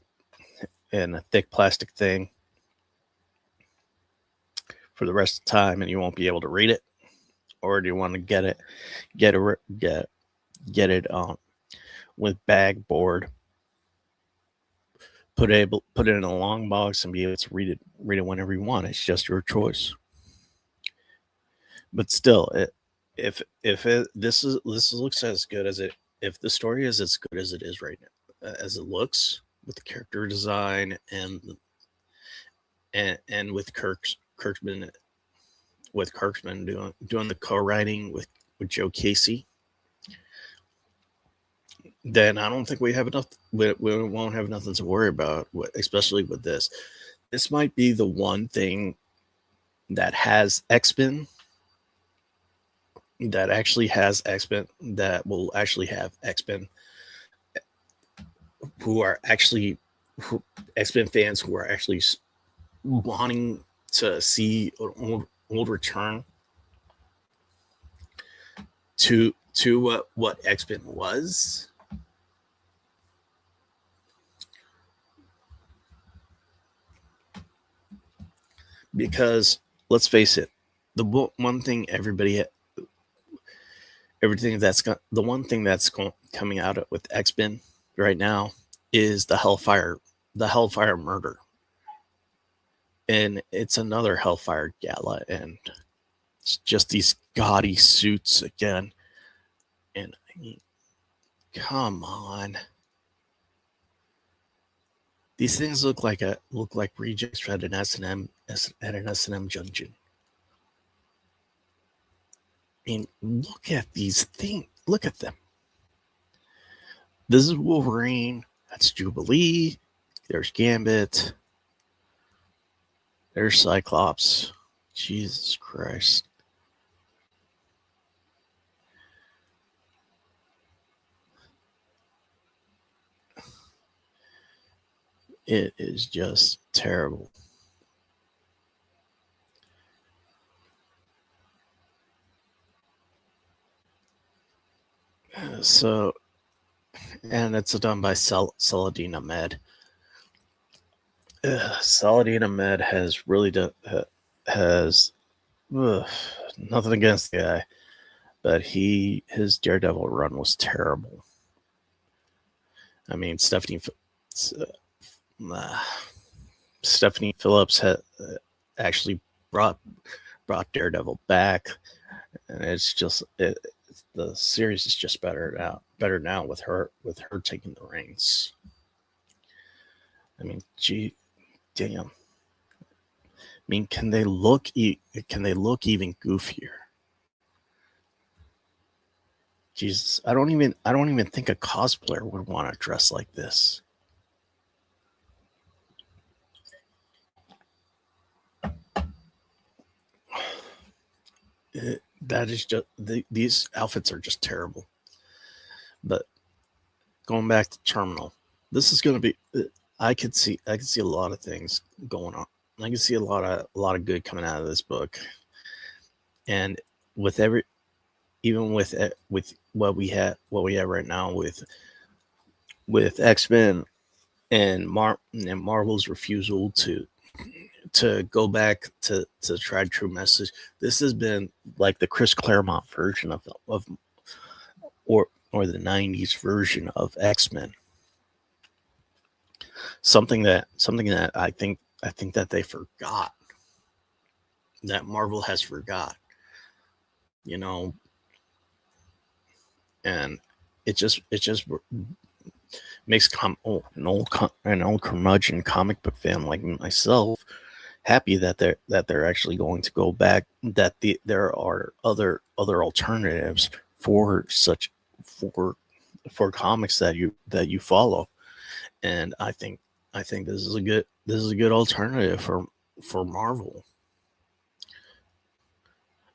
S2: in a thick plastic thing for the rest of the time, and you won't be able to read it? Or do you want to get it with bag board, put it in a long box and be able to read it whenever you want? It's just your choice. But still, if this looks as good as it, if the story is as good as it is right now, as it looks, with the character design and with Kirkman doing the co-writing with Joe Casey, then I don't think we have enough. We won't have nothing to worry about, especially with this. This might be the one thing that has X-Men, that will actually have X-Men X-Men fans who are actually wanting to see an old return to what X-Men was. Because let's face it, the one thing that's coming out with X-Men right now is the Hellfire murder. And it's another Hellfire Gala, and it's just these gaudy suits again. And I mean, come on. These things look like rejects at an S&M dungeon. I mean, look at these things. Look at them. This is Wolverine. That's Jubilee. There's Gambit. There's Cyclops. Jesus Christ. It is just terrible. So, and it's done by Saladin Ahmed. Saladin Ahmed has really has nothing against the guy, but his Daredevil run was terrible. I mean, Stephanie Phillips had actually brought Daredevil back, and it's just the series is just better now with her taking the reins. I mean, gee, damn. I mean, can they look even goofier? Jesus, I don't even think a cosplayer would want to dress like this. That is just these outfits are just terrible. But going back to Terminal, this is going to be. I could see a lot of things going on. I can see a lot of good coming out of this book. And with even with what we have right now with X-Men and Marvel's refusal to go back to tried true message. This has been like the Chris Claremont version of or the 90s version of X-Men. Something that I think that they forgot, that Marvel has forgot, you know, and it just makes an old curmudgeon comic book fan like myself happy that they're actually going to go back, that there are other alternatives for comics that you follow. And I think this is a good alternative for Marvel.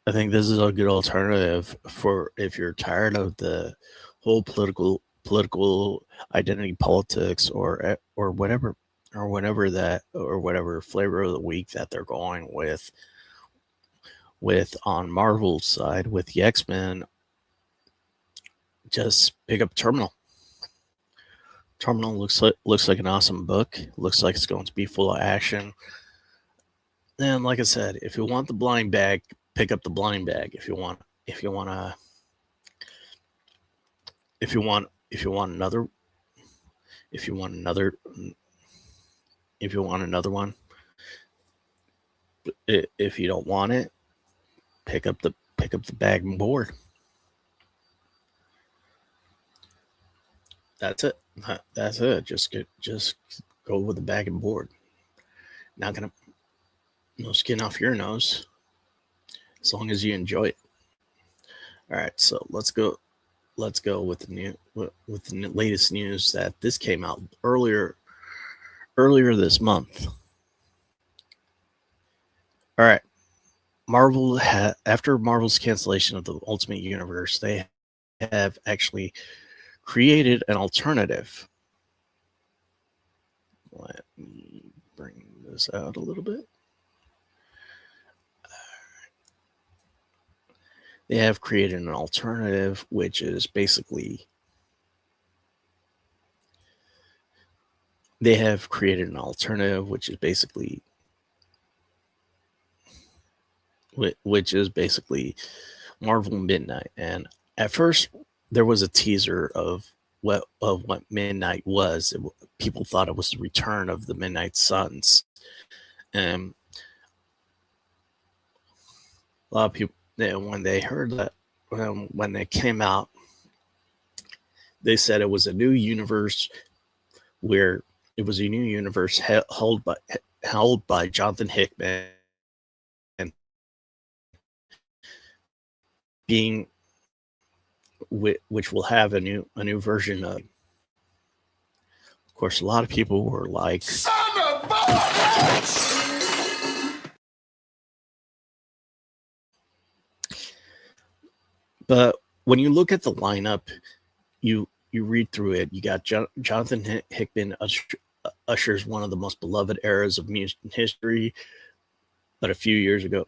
S2: I think this is a good alternative for if you're tired of the whole political identity politics or whatever flavor of the week that they're going with on Marvel's side with the X-Men. Just pick up Terminal. Terminal looks like an awesome book. Looks like it's going to be full of action. And like I said, if you want the blind bag, pick up the blind bag. If you want another one, if you don't want it, pick up the bag and board. That's it. Just go with the bag and board. Not gonna no skin off your nose, as long as you enjoy it. All right, so let's go with the latest news that this came out earlier this month. All right, after Marvel's cancellation of the Ultimate Universe, they have actually created an alternative. Let me bring this out a little bit. They have created an alternative, which is basically Marvel Midnight. And at first, there was a teaser of what Midnight was. People thought it was the return of the Midnight Suns, and a lot of people, when they heard that, when they came out, they said it was a new universe held by Jonathan Hickman, which will have a new version of. Of course, a lot of people were like, "Son of a bitch!" But when you look at the lineup, you read through it. You got Jonathan Hickman ushers one of the most beloved eras of mutant history. But a few years ago,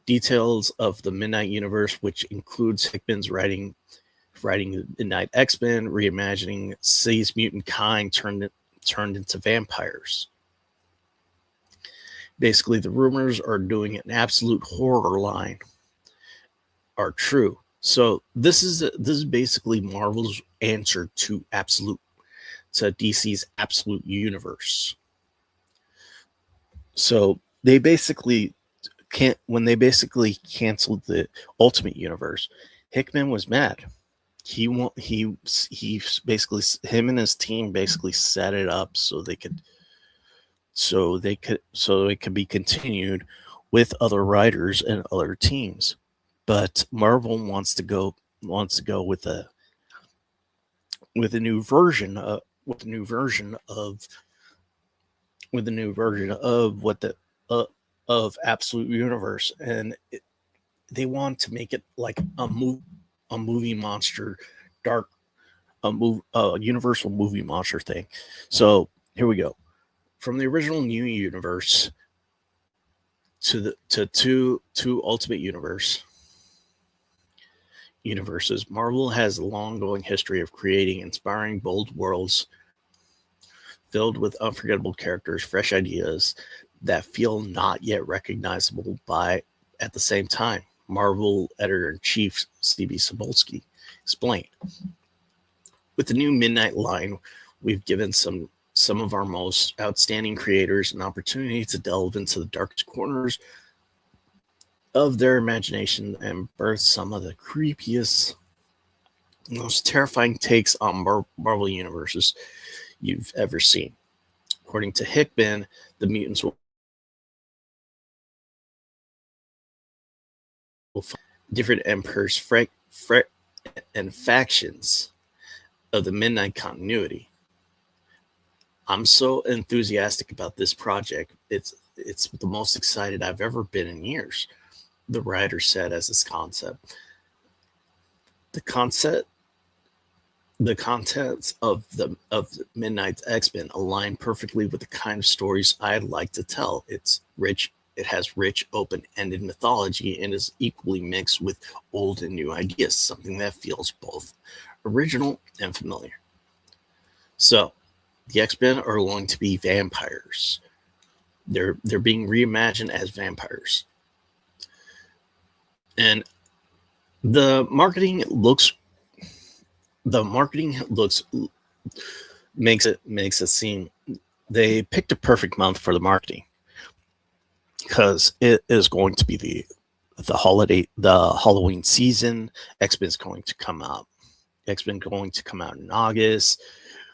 S2: details of the Midnight Universe, which includes Hickman's writing Midnight X-Men, reimagining C's mutant kind turned into vampires. Basically, the rumors are doing an absolute horror line are true. So this is basically Marvel's answer to DC's Absolute Universe. So they basically canceled the Ultimate Universe, Hickman was mad. He basically, him and his team basically set it up so it could be continued with other writers and other teams. But Marvel wants to go with a new version of Absolute Universe, and they want to make it like a movie monster, universal movie monster thing. So here we go. From the original New Universe to Ultimate Universes, Marvel has a long-going history of creating inspiring, bold worlds filled with unforgettable characters, fresh ideas that feel not yet recognizable at the same time. Marvel editor-in-chief C.B. Cebulski explained. With the new Midnight line, we've given some of our most outstanding creators an opportunity to delve into the darkest corners of their imagination and birth some of the creepiest, most terrifying takes on Marvel universes you've ever seen. According to Hickman, the mutants will find different emperors, and factions of the Midnight continuity. I'm so enthusiastic about this project. It's the most excited I've ever been in years, the writer said as his concept. The contents of the Midnight's X-Men align perfectly with the kind of stories I'd like to tell. It has rich, open-ended mythology and is equally mixed with old and new ideas, something that feels both original and familiar. So, the X-Men are going to be vampires. They're being reimagined as vampires. And the marketing makes it seem they picked a perfect month for the marketing, because it is going to be the Halloween season. X-Men's going to come out. X-Men going to come out in August,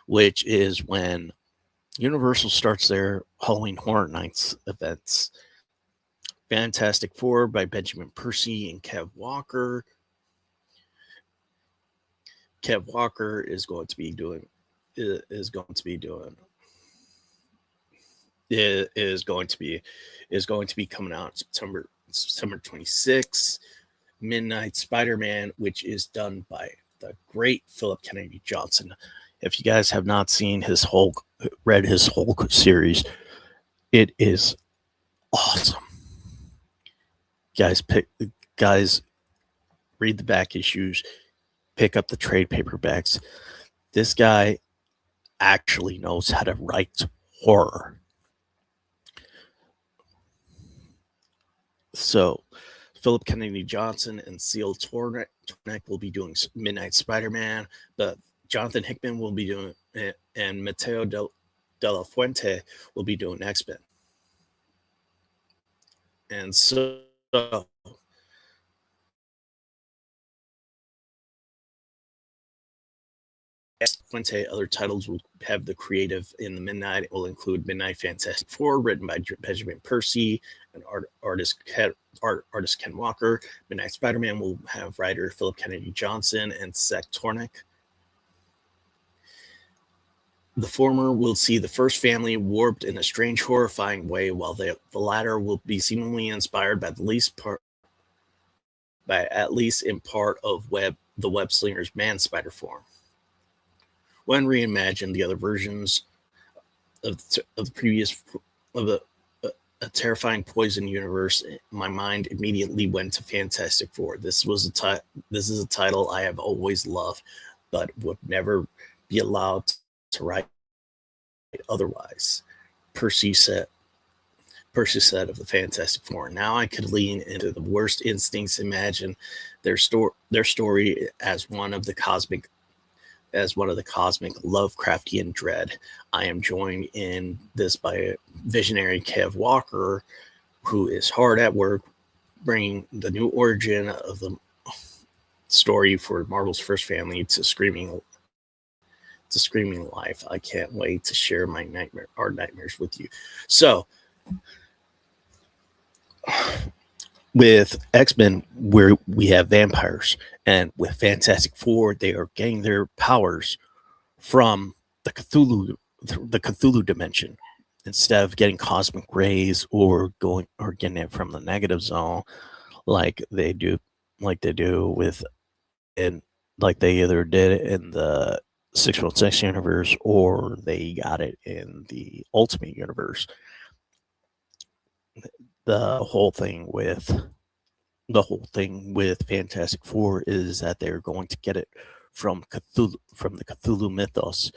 S2: which is when Universal starts their Halloween Horror Nights events. Fantastic Four by Benjamin Percy and Kev Walker. Kev Walker is going to be coming out September 26th. Midnight Spider-Man, which is done by the great Philip Kennedy Johnson. If you guys have not seen read his Hulk series, it is awesome. Guys, read the back issues, pick up the trade paperbacks. This guy actually knows how to write horror. So, Philip Kennedy Johnson and Seal Tornek will be doing Midnight Spider-Man, but Jonathan Hickman will be doing it, and Mateo de la Fuente will be doing X-Men. And so Fuente, other titles will have the creative in the Midnight. It will include Midnight Fantastic Four, written by Benjamin Percy and artist Ken Walker. Midnight Spider-Man will have writer Philip Kennedy Johnson and Sek Tornek. The former will see the first family warped in a strange, horrifying way, while the latter will be seemingly inspired by at least in part of Webb the web slinger's man spider form. When reimagined, the other versions of the previous of a terrifying poison universe, my mind immediately went to Fantastic Four. This is a title I have always loved, but would never be allowed to write otherwise. Percy said of the Fantastic Four. Now I could lean into the worst instincts, imagine their story as one of the cosmic Lovecraftian dread. I am joined in this by visionary Kev Walker, who is hard at work bringing the new origin of the story for Marvel's first family to screaming life. I can't wait to share our nightmares with you. So, with X-Men, where we have vampires, and with Fantastic Four, they are getting their powers from the Cthulhu dimension instead of getting cosmic rays or getting it from the negative zone, like they do with, and like they either did it in the 616 universe or they got it in the Ultimate universe. The whole thing with Fantastic Four is that they're going to get it from the Cthulhu mythos,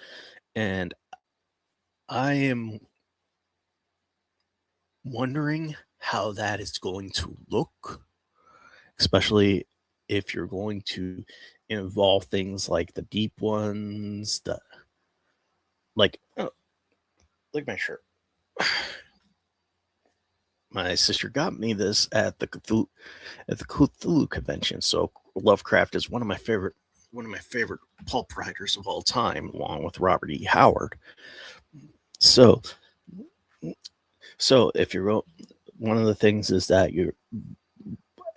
S2: and I am wondering how that is going to look, especially if you're going to involve things like the deep ones, like my shirt. My sister got me this at the Cthulhu convention. So Lovecraft is one of my favorite pulp writers of all time, along with Robert E. Howard. So if you're, one of the things is that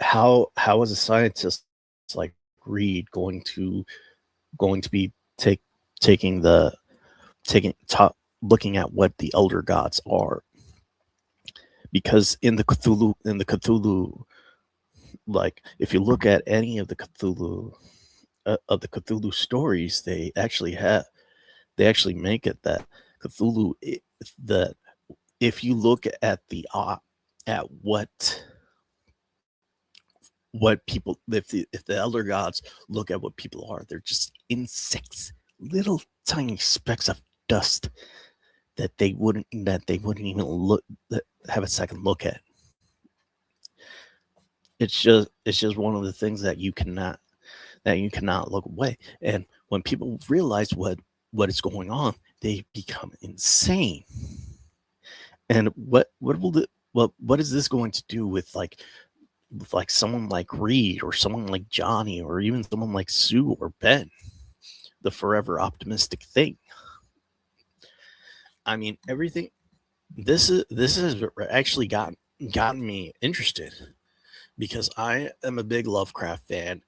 S2: how is a scientist like Reed going to be looking at what the elder gods are? Because in the Cthulhu, like if you look at any of the Cthulhu stories, they actually make it that Cthulhu, that if you look at at what people, if the elder gods look at what people are, they're just insects, little tiny specks of dust that they wouldn't even have a second look at. It's just one of the things that you cannot look away. And when people realize what is going on, they become insane. And what is this going to do with someone like Reed or someone like Johnny or even someone like Sue or Ben, the forever optimistic thing? I mean, everything. This has actually gotten me interested, because I am a big Lovecraft fan,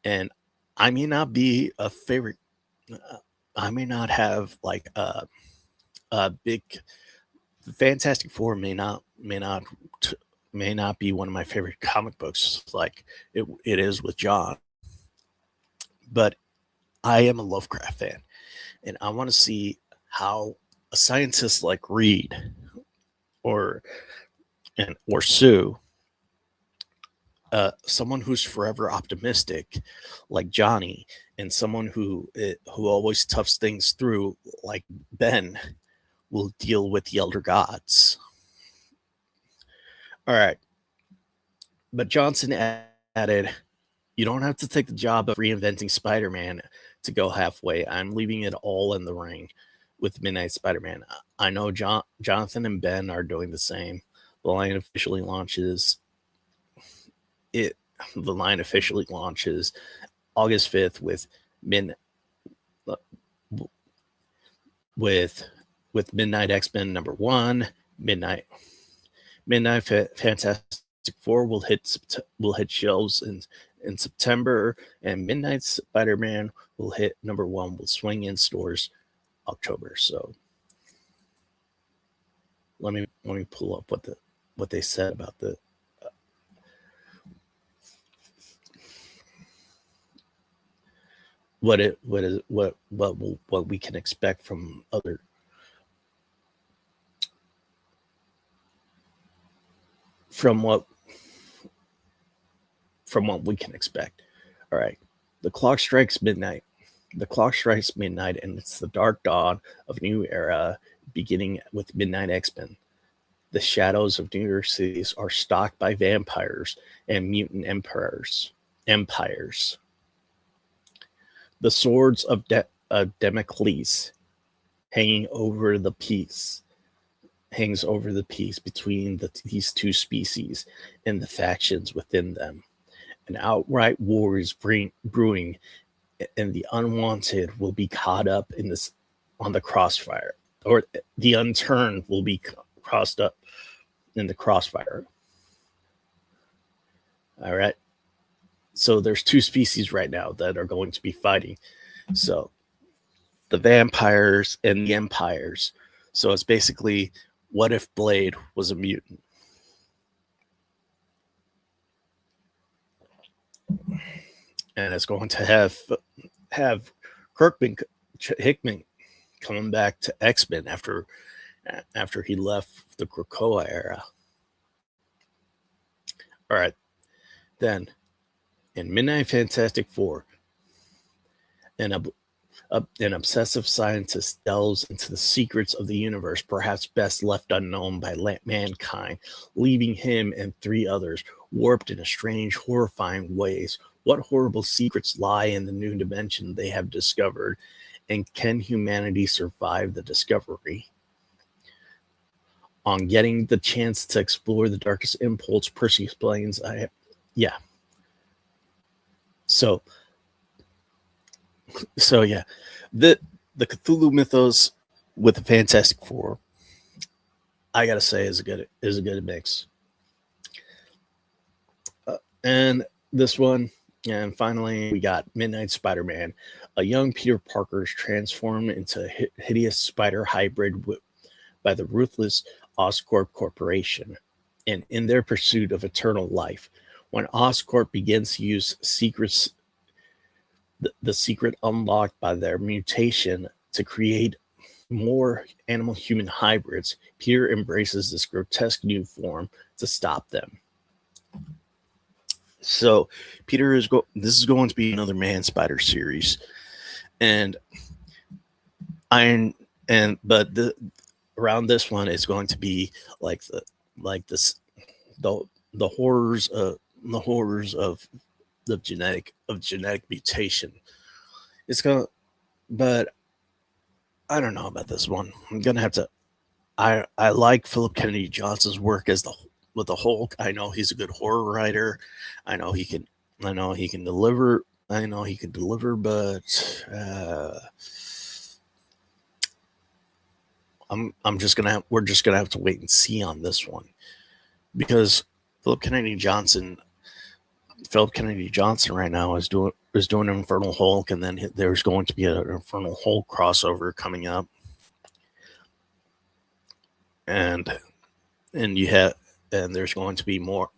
S2: and I may not be a favorite. I may not have like a big Fantastic Four. May not be one of my favorite comic books, like it is with John. But I am a Lovecraft fan, and I want to see how a scientist like Reed or Sue, someone who's forever optimistic like Johnny, and someone who always toughs things through like Ben, will deal with the elder gods. All right. But Johnson added, "You don't have to take the job of reinventing Spider-Man to go halfway. I'm leaving it all in the ring with Midnight Spider-Man. I know Jonathan and Ben are doing the same. The line officially launches August 5th with Midnight X-Men #1, Midnight Fantastic Four will hit shelves in September, and Midnight Spider-Man will hit #1, will swing in stores October." So let me pull up what they said about the what we can expect from what we can expect. All right. The clock strikes midnight. And it's the dark dawn of a new era, beginning with Midnight X-Men. The shadows of New York City are stalked by vampires and mutant empires. The swords of Damocles hangs over the peace between these two species and the factions within them. An outright war is brewing, and the unwanted will be caught up on the crossfire, or the unturned will be crossed up in the crossfire. All right. So there's two species right now that are going to be fighting. So the vampires and the empires. So it's basically, what if Blade was a mutant? And it's going to have Hickman coming back to X-Men after he left the Krakoa era. All right. Then, in Midnight Fantastic Four, an obsessive scientist delves into the secrets of the universe, perhaps best left unknown by mankind, leaving him and three others warped in strange, horrifying ways. What horrible secrets lie in the new dimension they have discovered, and can humanity survive the discovery? On getting the chance to explore the darkest impulse, Percy explains, So yeah, the Cthulhu mythos with the Fantastic Four, I gotta say, is a good mix. And this one, and finally, we got Midnight Spider-Man. A young Peter Parker is transformed into a hideous spider hybrid by the ruthless Oscorp Corporation, and in their pursuit of eternal life, when Oscorp begins to use secrets, the secret unlocked by their mutation to create more animal-human hybrids, Peter embraces this grotesque new form to stop them. So Peter this is going to be another Man Spider series, and around this one is going to be the horrors of the genetic mutation. It's gonna, but I don't know about this one. I'm gonna have to. I like Philip Kennedy Johnson's work with the Hulk. I know he's a good horror writer. I know he can deliver. But we're just gonna have to wait and see on this one, because Philip Kennedy Johnson right now is doing Infernal Hulk, and then there's going to be an Infernal Hulk crossover coming up, and there's going to be more,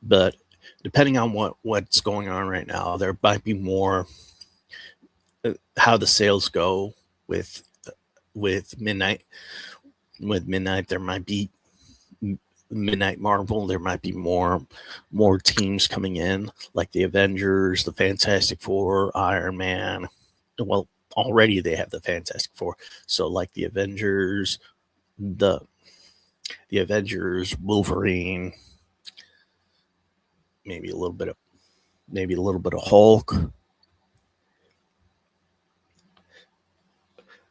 S2: but depending on what's going on right now, there might be more. How the sales go with Midnight. With Midnight, there might be Midnight Marvel. There might be more teams coming in, like the Avengers, the Fantastic Four, Iron Man. Well, already they have the Fantastic Four, so like the Avengers, the Avengers, Wolverine, maybe a little bit of Hulk.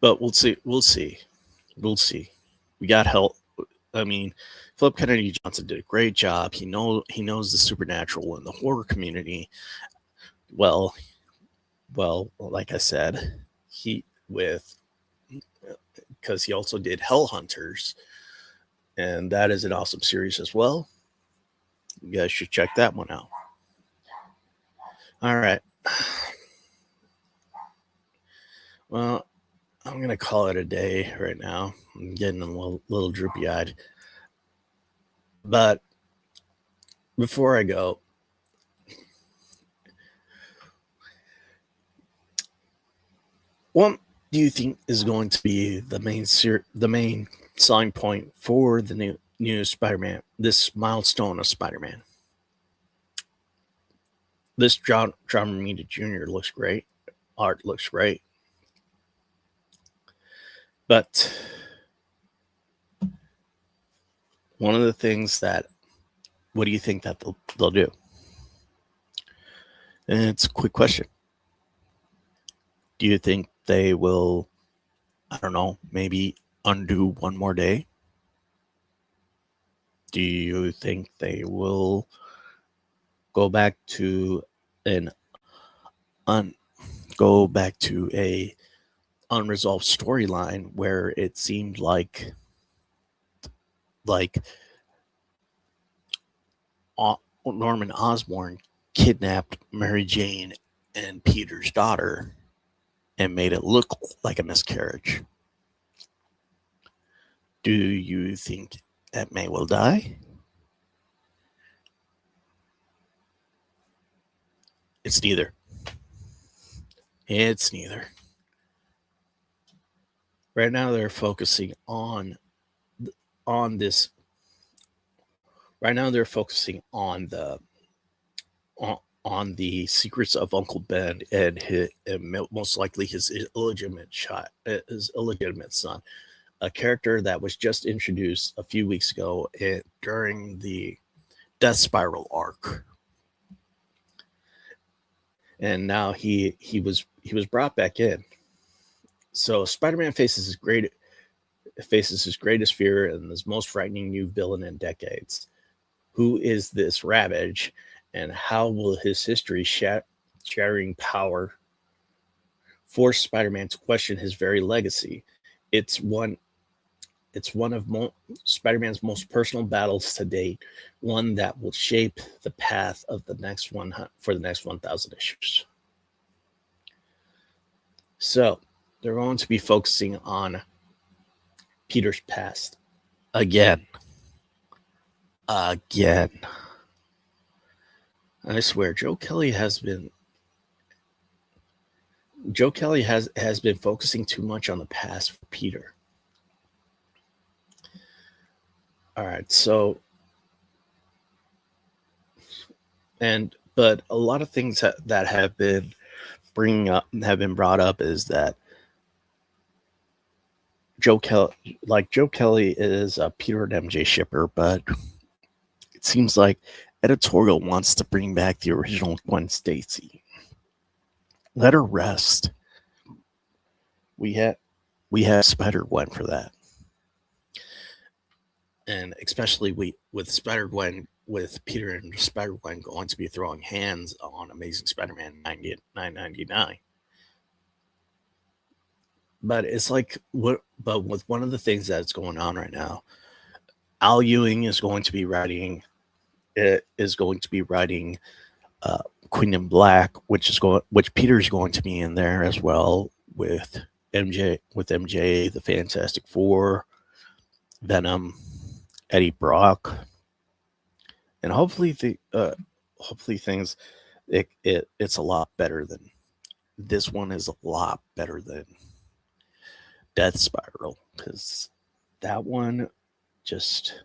S2: But we'll see. We got help. I mean, Philip Kennedy Johnson did a great job. He knows the supernatural and the horror community. Well, like I said, because he also did Hell Hunters, and that is an awesome series as well. You guys should check that one out. All right. Well, I'm going to call it a day right now. I'm getting a little droopy-eyed. But before I go, What do you think is going to be the main selling point for the new Spider-Man? This milestone of Spider-Man. This John Romita Jr. looks great. Art looks great. But one of the things that, what do you think that they'll do? And it's a quick question. Do you think they will, I don't know, maybe undo one more day? Do you think they will go back to a unresolved storyline where it seemed like Norman Osborn kidnapped Mary Jane and Peter's daughter and made it look like a miscarriage? Do you think Aunt May will die? It's neither. It's neither. Right now they're focusing on this. Right now they're focusing on the secrets of Uncle Ben and most likely his illegitimate son, a character that was just introduced a few weeks ago during the Death Spiral arc. And now he was brought back in. So Spider-Man faces his greatest fear and his most frightening new villain in decades. Who is this Ravage, and how will his history shattering power force Spider-Man to question his very legacy? It's one of Spider-Man's most personal battles to date, one that will shape the path of the next 1,000 issues. So they're going to be focusing on Peter's past again. I swear, Joe Kelly has been focusing too much on the past for Peter. All right, so but a lot of things that have been brought up is that Joe Kelly is a Peter and MJ shipper, but it seems like editorial wants to bring back the original Gwen Stacy. Let her rest. We have Spider-Gwen for that. And especially with Spider-Gwen, with Peter and Spider-Gwen going to be throwing hands on Amazing Spider-Man 999. But it's like, but with one of the things that's going on right now, Al Ewing is going to be writing Queen in Black, which Peter's going to be in there as well with MJ, the Fantastic Four, Venom, Eddie Brock, and hopefully things it's a lot better than this one is a lot better than Death Spiral, because that one just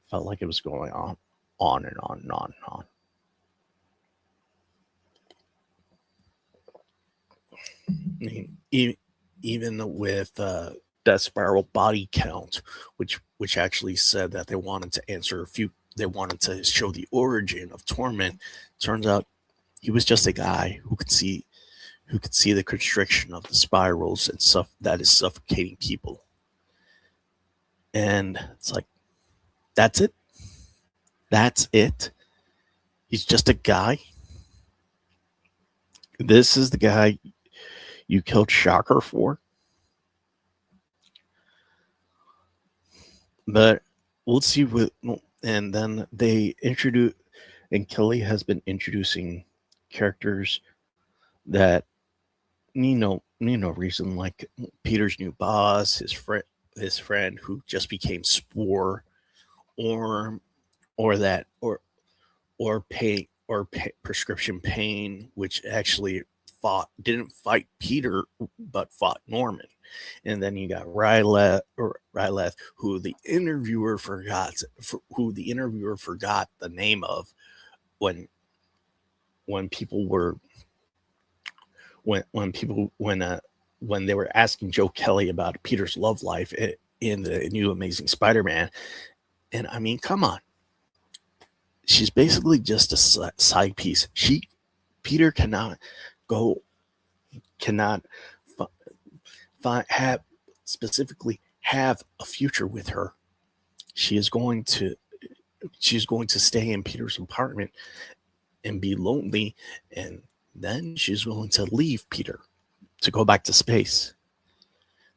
S2: felt like it was going on and on and on and on. I mean, even with Death Spiral body count, which actually said that they wanted to show the origin of Torment. Turns out he was just a guy who could see the constriction of the spirals and stuff that is suffocating people. And it's like, that's it. He's just a guy. This is the guy you killed Shocker for. But we'll see and then they introduce, and Kelly has been introducing characters that need no reason, like Peter's new boss, his friend who just became Spore, or Prescription Pain, which actually didn't fight Peter, but fought Norman. And then you got Ryleth, who the interviewer forgot the name of when people were when they were asking Joe Kelly about Peter's love life in the new Amazing Spider-Man. And I mean, come on, she's basically just a side piece. Peter cannot have a future with her. She's going to stay in Peter's apartment and be lonely, and then she's willing to leave Peter to go back to space.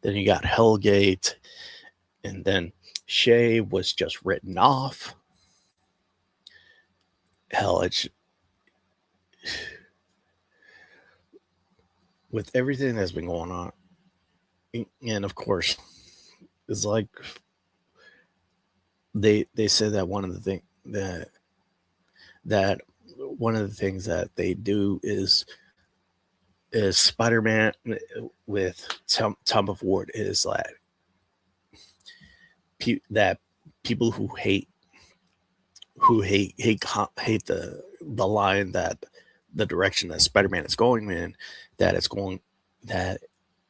S2: Then you got Hellgate, and then Shay was just written off. Hell, it's with everything that's been going on, and of course, it's like they said that one of the things that they do is Spider-Man with Tom of Ward is that people who hate the line that the direction that Spider-Man is going in, that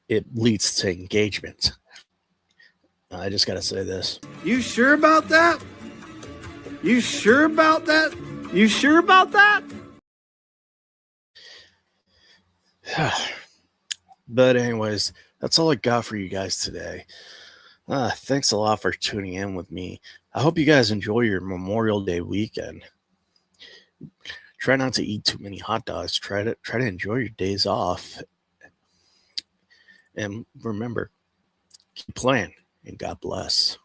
S2: it leads to engagement. I just gotta say this.
S1: You sure about that? You sure about that? You sure about that?
S2: But anyways, that's all I got for you guys today. Thanks a lot for tuning in with me. I hope you guys enjoy your Memorial Day weekend. Try not to eat too many hot dogs. Try to enjoy your days off. And remember, keep playing, and God bless.